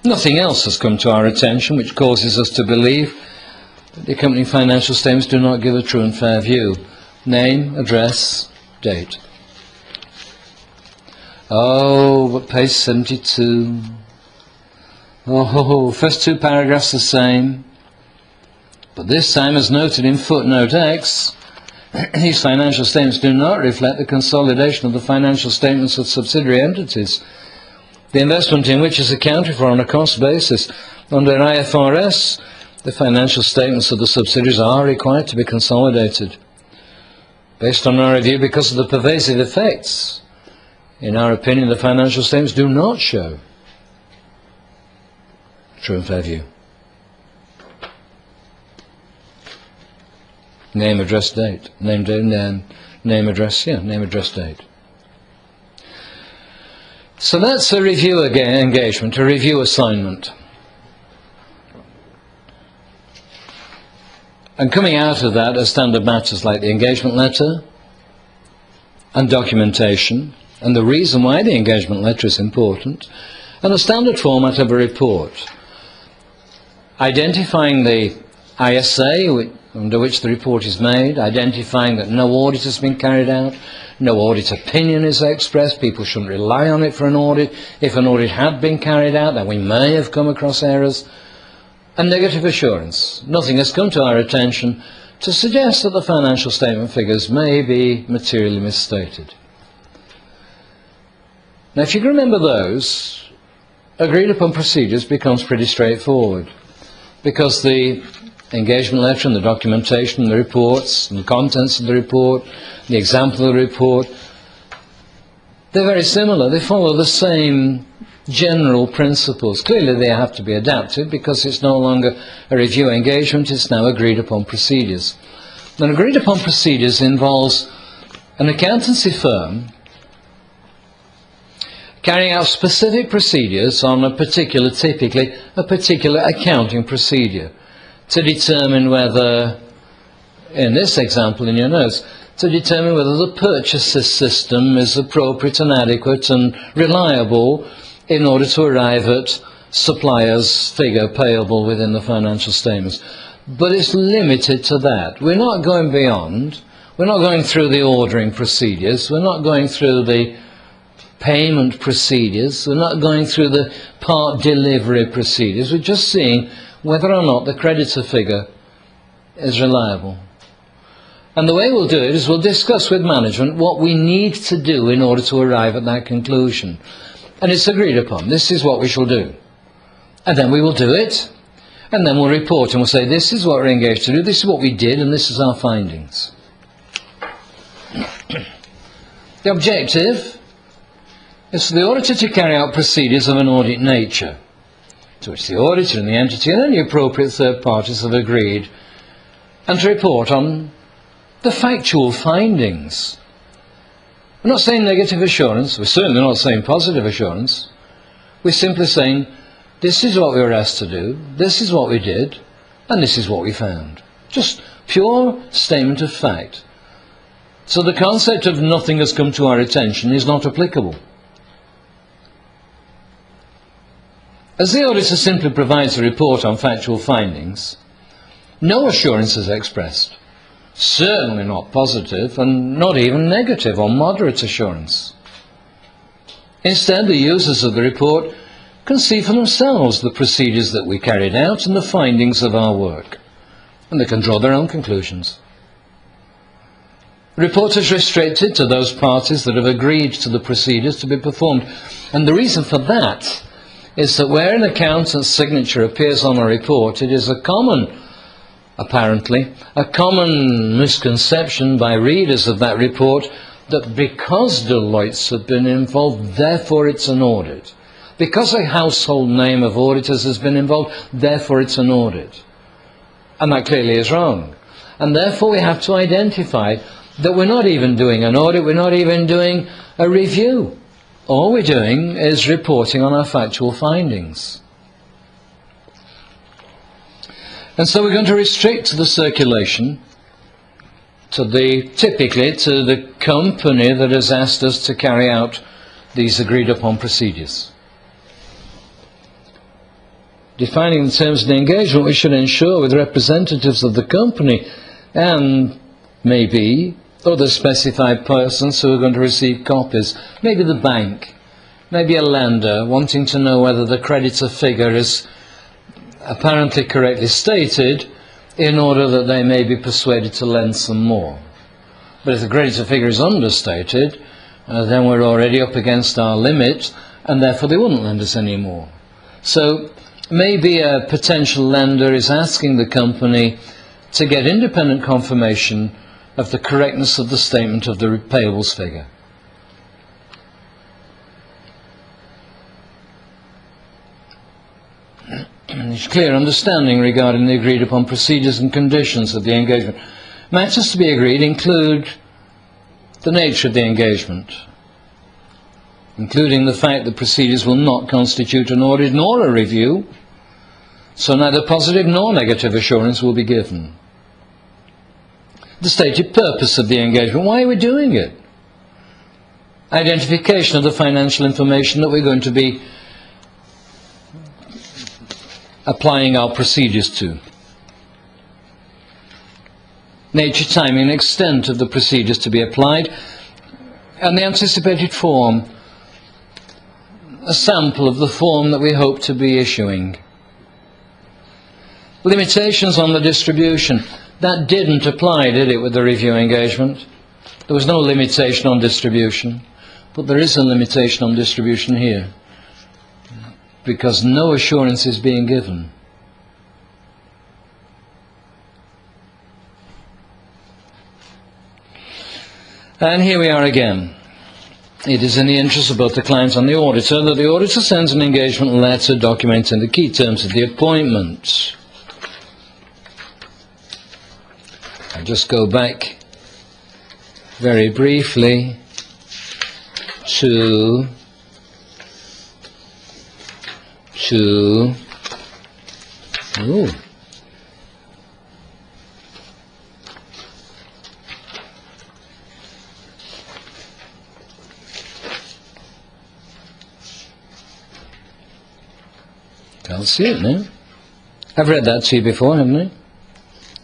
nothing else has come to our attention which causes us to believe that the accompanying financial statements do not give a true and fair view. Name, address, date. Oh, but page 72. Oh, first two paragraphs the same. But this time, as noted in footnote X, these financial statements do not reflect the consolidation of the financial statements of subsidiary entities, the investment in which is accounted for on a cost basis. Under IFRS, the financial statements of the subsidiaries are required to be consolidated. Based on our review, because of the pervasive effects, in our opinion, the financial statements do not show true and fair view. Name, address, date. Name, address, date. So that's a review engagement, a review assignment. And coming out of that are standard matters like the engagement letter and documentation, and the reason why the engagement letter is important, and a standard format of a report, identifying the ISA under which the report is made, identifying that no audit has been carried out, no audit opinion is expressed, people shouldn't rely on it for an audit. If an audit had been carried out, then we may have come across errors. And negative assurance. Nothing has come to our attention to suggest that the financial statement figures may be materially misstated. Now, if you can remember those, agreed upon procedures becomes pretty straightforward, because the engagement letter and the documentation and the reports and the contents of the report, the example of the report, they're very similar. They follow the same general principles. Clearly they have to be adapted because it's no longer a review engagement, it's now agreed upon procedures. And agreed upon procedures involves an accountancy firm carrying out specific procedures on typically a particular accounting procedure, to determine whether, in this example in your notes, to determine whether the purchases system is appropriate and adequate and reliable in order to arrive at supplier's figure payable within the financial statements. But it's limited to that. We're not going beyond. We're not going through the ordering procedures. We're not going through the payment procedures. We're not going through the part delivery procedures. We're just seeing whether or not the creditor figure is reliable. And the way we'll do it is we'll discuss with management what we need to do in order to arrive at that conclusion. And it's agreed upon. This is what we shall do. And then we will do it. And then we'll report and we'll say, this is what we're engaged to do, this is what we did, and this is our findings. The objective is for the auditor to carry out procedures of an audit nature, to which the auditor and the entity and any appropriate third parties have agreed, and to report on the factual findings. We're not saying negative assurance, we're certainly not saying positive assurance. We're simply saying, this is what we were asked to do, this is what we did, and this is what we found. Just pure statement of fact. So the concept of nothing has come to our attention is not applicable. As the auditor simply provides a report on factual findings, no assurance is expressed. Certainly not positive, and not even negative or moderate assurance. Instead, the users of the report can see for themselves the procedures that we carried out and the findings of our work, and they can draw their own conclusions. The report is restricted to those parties that have agreed to the procedures to be performed, and the reason for that is that where an accountant's signature appears on a report, it is apparently a common misconception by readers of that report that because Deloitte's have been involved, therefore it's an audit. Because a household name of auditors has been involved, therefore it's an audit. And that clearly is wrong. And therefore we have to identify that we're not even doing an audit, we're not even doing a review. All we're doing is reporting on our factual findings. And so we're going to restrict the circulation typically to the company that has asked us to carry out these agreed upon procedures. Defining the terms of the engagement, we should ensure with representatives of the company and maybe other specified persons who are going to receive copies, maybe the bank, maybe a lender wanting to know whether the creditor figure is apparently correctly stated in order that they may be persuaded to lend some more. But if the creditor figure is understated, then we're already up against our limit and therefore they wouldn't lend us any more. So maybe a potential lender is asking the company to get independent confirmation of the correctness of the statement of the payables figure. There's clear understanding regarding the agreed upon procedures and conditions of the engagement. Matters to be agreed include the nature of the engagement, including the fact that procedures will not constitute an audit nor a review, so neither positive nor negative assurance will be given. The stated purpose of the engagement, why are we doing it? Identification of the financial information that we're going to be applying our procedures to. Nature, timing and extent of the procedures to be applied, and the anticipated form, a sample of the form that we hope to be issuing. Limitations on the distribution. That didn't apply, did it, with the review engagement? There was no limitation on distribution, but there is a limitation on distribution here, because no assurance is being given. And here we are again. It is in the interest of both the client and the auditor that the auditor sends an engagement letter documenting the key terms of the appointment. I'll just go back very briefly to can't see it now. I've read that to you before, haven't I?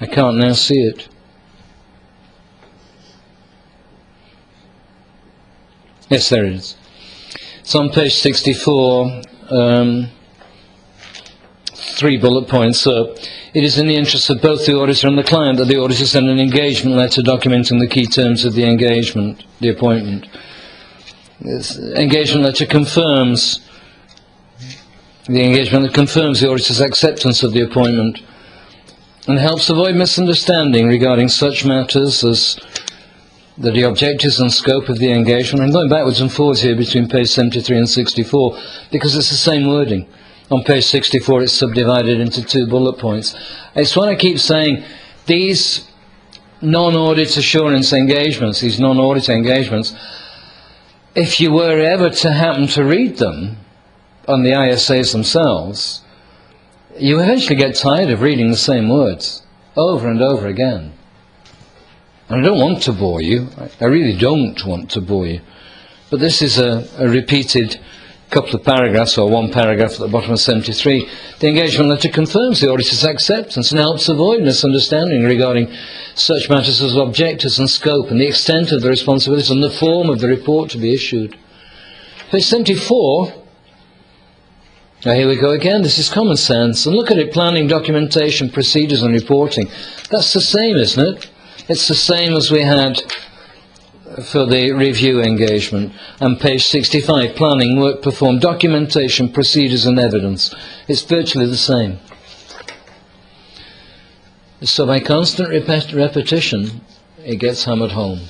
I can't now see it. Yes, there it is. It's on page 64, 3 bullet points. So, it is in the interest of both the auditor and the client that the auditor send an engagement letter documenting the key terms of the engagement, the appointment. This engagement letter confirms the auditor's acceptance of the appointment and helps avoid misunderstanding regarding such matters as the objectives and scope of the engagement. I'm going backwards and forwards here between page 73 and 64 because it's the same wording. On page 64 it's subdivided into 2 bullet points. It's what I keep saying, these non-audit assurance engagements, these non-audit engagements, if you were ever to happen to read them on the ISAs themselves, you eventually get tired of reading the same words over and over again. And I don't want to bore you, I really don't want to bore you, but this is a repeated couple of paragraphs, or one paragraph at the bottom of 73. The engagement letter confirms the auditor's acceptance and helps avoid misunderstanding regarding such matters as objectives and scope and the extent of the responsibilities and the form of the report to be issued. Page 74. Now here we go again, this is common sense. And look at it, planning, documentation, procedures and reporting. That's the same, isn't it? It's the same as we had for the review engagement. And page 65, planning, work performed, documentation, procedures and evidence. It's virtually the same. So by constant repetition, it gets hammered home.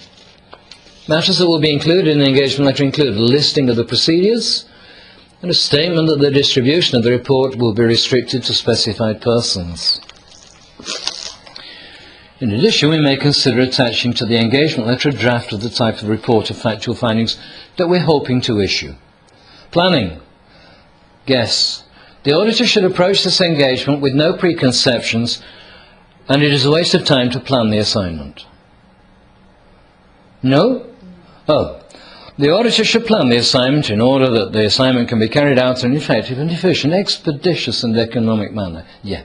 Matters that will be included in the engagement letter include a listing of the procedures, and a statement that the distribution of the report will be restricted to specified persons. In addition, we may consider attaching to the engagement letter a draft of the type of report of factual findings that we're hoping to issue. Planning. Guess. The auditor should approach this engagement with no preconceptions, and it is a waste of time to plan the assignment. No? Oh. The auditor should plan the assignment in order that the assignment can be carried out in an effective and efficient, expeditious and economic manner. Yeah.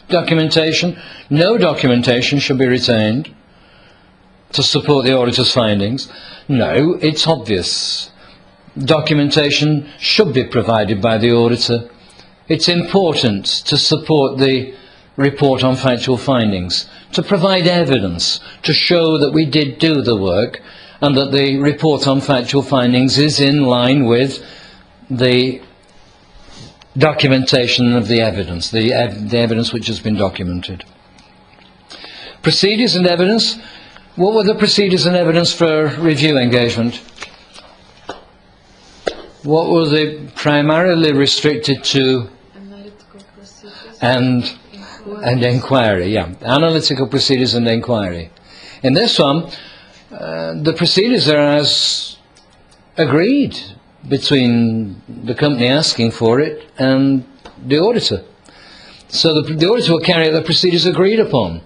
Documentation. No documentation should be retained to support the auditor's findings. No, it's obvious. Documentation should be provided by the auditor. It's important to support the report on factual findings, to provide evidence, to show that we did do the work and that the report on factual findings is in line with the documentation of the evidence, the evidence which has been documented. Procedures and evidence. What were the procedures and evidence for review engagement? What were they primarily restricted to? Analytical procedures. And inquiry, yeah. Analytical procedures and inquiry. In this one, the procedures are as agreed between the company asking for it and the auditor. So the auditor will carry out the procedures agreed upon.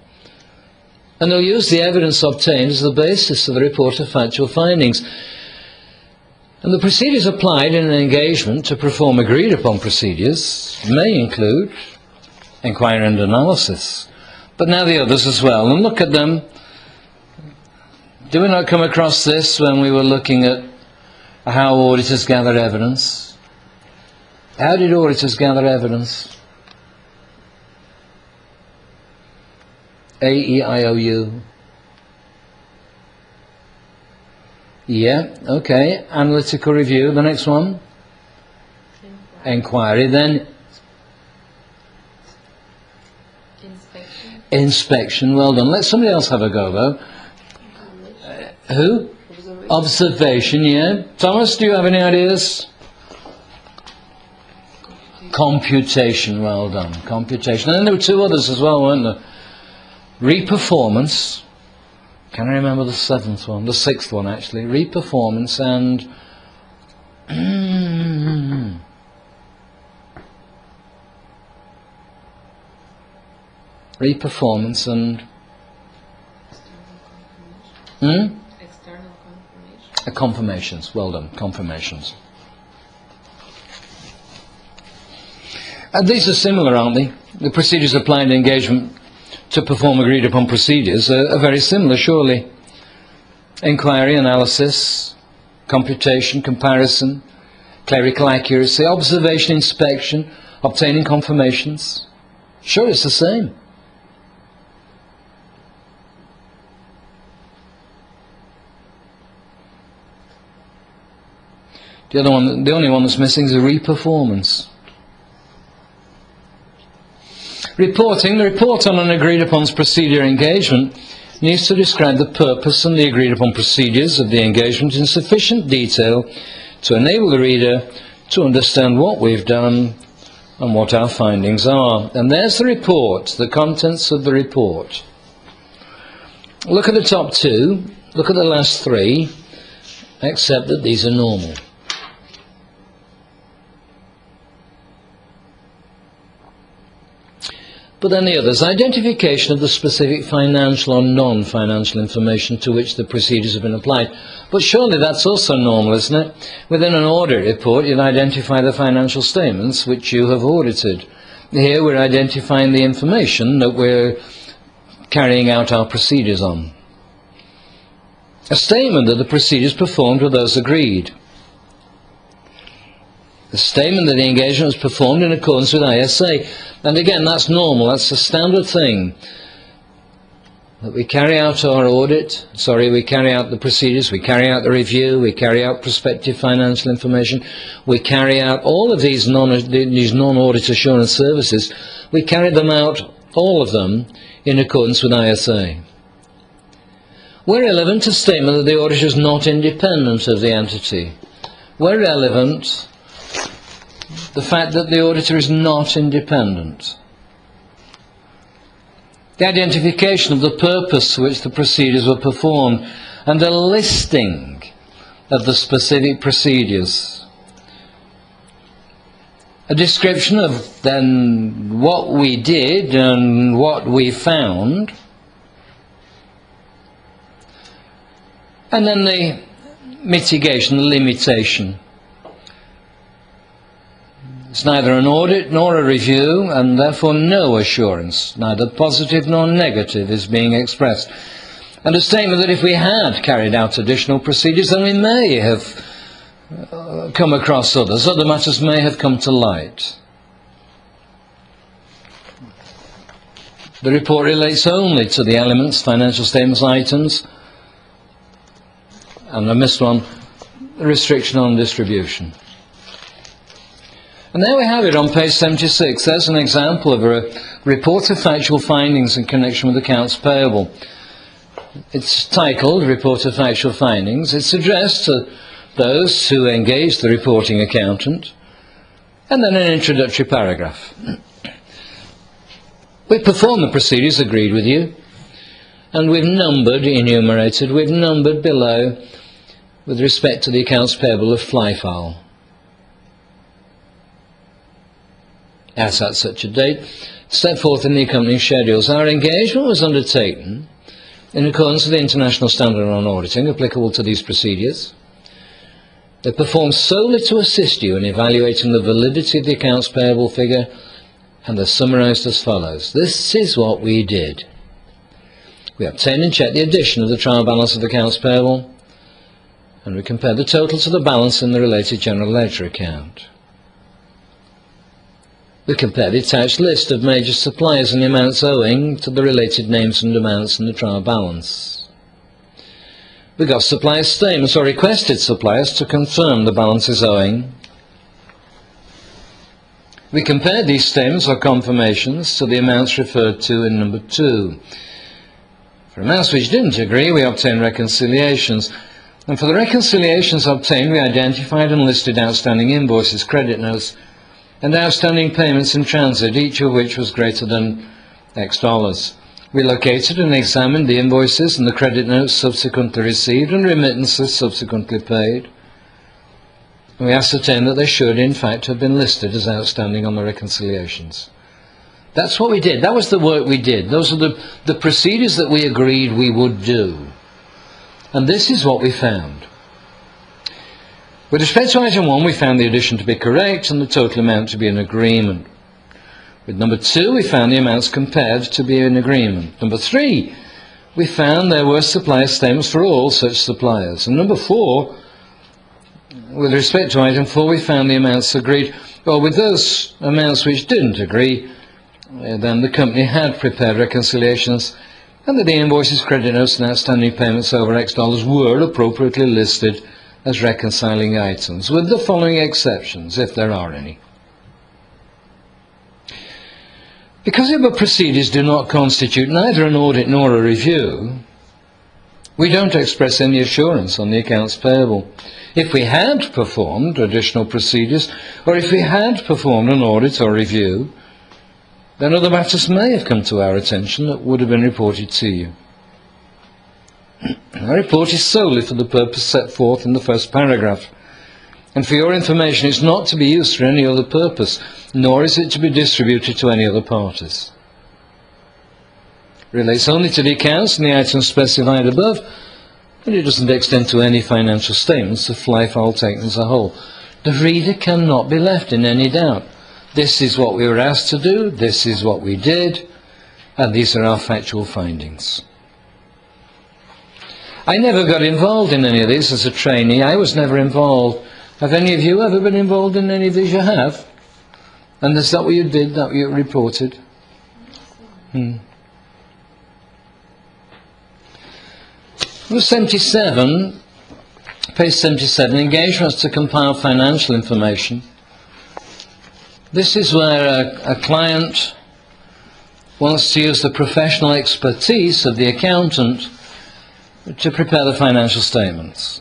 And they'll use the evidence obtained as the basis of the report of factual findings. And the procedures applied in an engagement to perform agreed upon procedures may include inquiry and analysis. But now the others as well. And look at them. Do we not come across this when we were looking at how auditors gather evidence? How did auditors gather evidence? A-E-I-O-U. Yeah, okay. Analytical review. The next one? Inquiry. Then? Inspection. Well done. Let somebody else have a go, though. Who? Observation, yeah. Thomas, do you have any ideas? Computation. Well done. Computation. And then there were two others as well, weren't there? Reperformance. Can I remember the seventh one? The sixth one, actually. Reperformance and... Reperformance and... External confirmation. Confirmations. Well done. Confirmations. And these are similar, aren't they? The procedures applied in engagement to perform agreed upon procedures are very similar, surely. Inquiry, analysis, computation, comparison, clerical accuracy, observation, inspection, obtaining confirmations. Sure, it's the same. The only one that's missing is a reperformance. Reporting. The report on an agreed upon procedure engagement needs to describe the purpose and the agreed upon procedures of the engagement in sufficient detail to enable the reader to understand what we've done and what our findings are. And there's the report, the contents of the report. Look at the top two, look at the last three, except that these are normal. But then the others, identification of the specific financial or non-financial information to which the procedures have been applied. But surely that's also normal, isn't it? Within an audit report, you'd identify the financial statements which you have audited. Here we're identifying the information that we're carrying out our procedures on. A statement that the procedures performed were those agreed. The statement that the engagement was performed in accordance with ISA. And again, that's normal, that's a standard thing. That we carry out our audit, we carry out the procedures, we carry out the review, we carry out prospective financial information, we carry out all of these non-audit assurance services, we carry them out, all of them, in accordance with ISA. Where relevant, a statement that the auditor is not independent of the entity. Where relevant, the fact that the auditor is not independent, the identification of the purpose for which the procedures were performed, and a listing of the specific procedures. A description of then what we did and what we found, and then the mitigation, the limitation. It's neither an audit nor a review, and therefore no assurance, neither positive nor negative, is being expressed. And a statement that if we had carried out additional procedures, then we may have come across others. Other matters may have come to light. The report relates only to the elements, financial statements, items, and I missed one, the restriction on distribution. And there we have it on page 76. There's an example of a report of factual findings in connection with accounts payable. It's titled Report of Factual Findings. It's addressed to those who engage the reporting accountant, and then an introductory paragraph. We perform the procedures agreed with you, and we've numbered, enumerated, we've numbered below with respect to the accounts payable of fly fowl. As at such a date, set forth in the accompanying schedules, our engagement was undertaken in accordance with the International Standard on Auditing applicable to these procedures. They're performed solely to assist you in evaluating the validity of the accounts payable figure, and they're summarised as follows. This is what we did. We obtained and checked the addition of the trial balance of accounts payable, and we compared the total to the balance in the related general ledger account. We compared the attached list of major suppliers and the amounts owing to the related names and amounts in the trial balance. We got supplier statements or requested suppliers to confirm the balances owing. We compared these statements or confirmations to the amounts referred to in number 2. For amounts which didn't agree, we obtained reconciliations. And for the reconciliations obtained, we identified and listed outstanding invoices, credit notes, and outstanding payments in transit, each of which was greater than X dollars. We located and examined the invoices and the credit notes subsequently received and remittances subsequently paid. And we ascertained that they should, in fact, have been listed as outstanding on the reconciliations. That's what we did. That was the work we did. Those are the procedures that we agreed we would do. And this is what we found. With respect to item 1, we found the addition to be correct and the total amount to be in agreement. With number 2, we found the amounts compared to be in agreement. Number 3, we found there were supplier statements for all such suppliers. And number 4, with respect to item 4, we found the amounts agreed. Well, with those amounts which didn't agree, then the company had prepared reconciliations, and that the invoices, credit notes, and outstanding payments over X dollars were appropriately listed as reconciling items, with the following exceptions, if there are any. Because our procedures do not constitute neither an audit nor a review, we don't express any assurance on the accounts payable. If we had performed additional procedures, or if we had performed an audit or review, then other matters may have come to our attention that would have been reported to you. Our report is solely for the purpose set forth in the first paragraph, and for your information it's not to be used for any other purpose, nor is it to be distributed to any other parties. It relates only to the accounts and the items specified above, and it doesn't extend to any financial statements of fly fowl taken as a whole. The reader cannot be left in any doubt. This is what we were asked to do, this is what we did, and these are our factual findings. I never got involved in any of these as a trainee. I was never involved. Have any of you ever been involved in any of these? You have? And is that what you did, that what you reported? Number 77, page 77, engagements to compile financial information. This is where a client wants to use the professional expertise of the accountant to prepare the financial statements.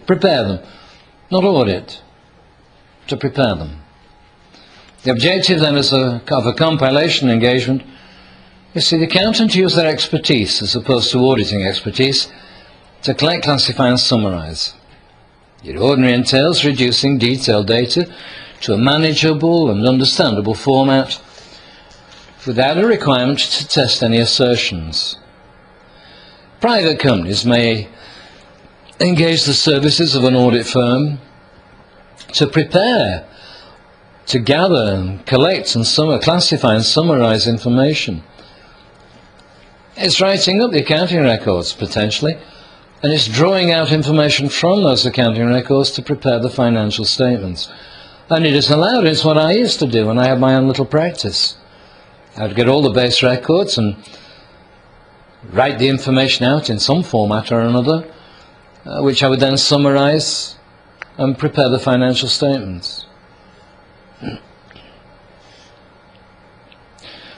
Prepare them, not audit. to prepare them. The objective then of a compilation engagement is for the accountant to use their expertise, as opposed to auditing expertise, to collect, classify and summarise. It ordinarily entails reducing detailed data to a manageable and understandable format without a requirement to test any assertions. Private companies may engage the services of an audit firm to prepare, to gather, collect and classify and summarise information. It's writing up the accounting records, potentially, and it's drawing out information from those accounting records to prepare the financial statements. And it is allowed. It's what I used to do when I had my own little practice. I would get all the base records and write the information out in some format or another, which I would then summarise and prepare the financial statements.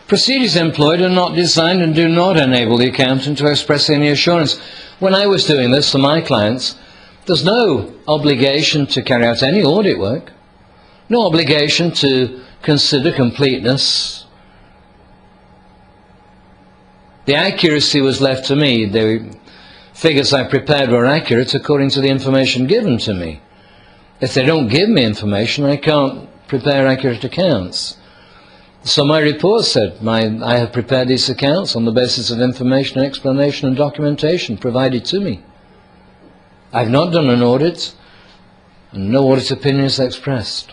Procedures employed are not designed and do not enable the accountant to express any assurance. When I was doing this for my clients, there's no obligation to carry out any audit work, no obligation to consider completeness. The accuracy was left to me. The figures I prepared were accurate according to the information given to me. If they don't give me information, I can't prepare accurate accounts. So my report said, I have prepared these accounts on the basis of information, explanation and documentation provided to me. I've not done an audit, and no audit opinion is expressed.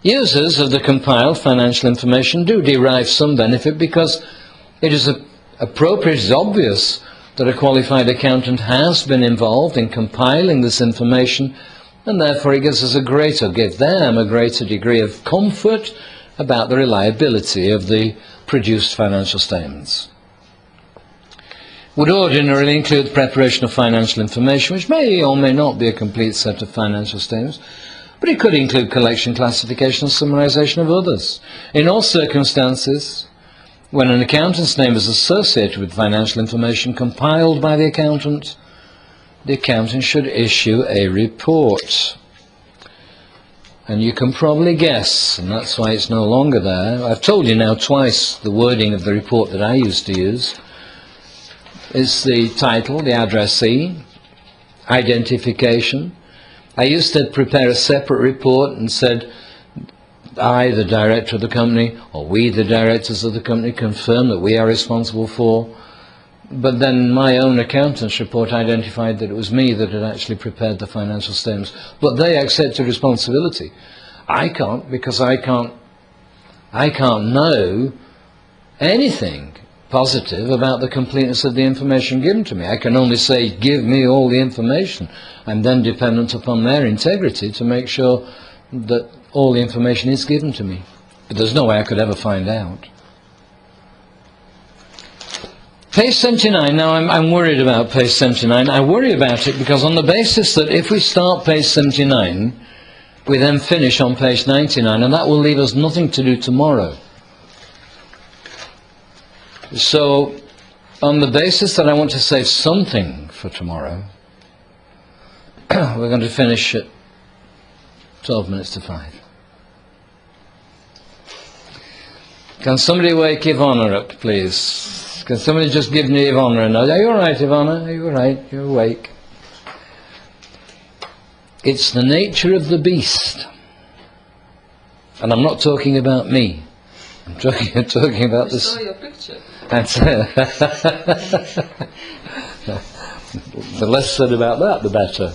Users of the compiled financial information do derive some benefit because it is appropriate, it is obvious that a qualified accountant has been involved in compiling this information, and therefore it gives them a greater degree of comfort about the reliability of the produced financial statements. Would ordinarily include preparation of financial information, which may or may not be a complete set of financial statements, but it could include collection, classification and summarization of others. In all circumstances, when an accountant's name is associated with financial information compiled by the accountant should issue a report. And you can probably guess, and that's why it's no longer there. I've told you now twice the wording of the report that I used to use. It's the title, the addressee, identification. I used to prepare a separate report and said, I, the director of the company, or we, the directors of the company, confirm that we are responsible for. But then my own accountant's report identified that it was me that had actually prepared the financial statements. But they accepted responsibility. I can't, because I can't know anything positive about the completeness of the information given to me. I can only say, give me all the information. I'm then dependent upon their integrity to make sure that all the information is given to me. But there's no way I could ever find out. Page 79, now I'm worried about page 79. I worry about it because on the basis that if we start page 79, we then finish on page 99, and that will leave us nothing to do tomorrow. So, on the basis that I want to save something for tomorrow, we're going to finish at 12 minutes to 5. Can somebody wake Ivana up, please? Can somebody just give me Ivana a nod? Are you all right, Ivana? Are you all right? You're awake. It's the nature of the beast. And I'm not talking about me. I'm talking about this. I saw your picture. That's the less said about that, the better.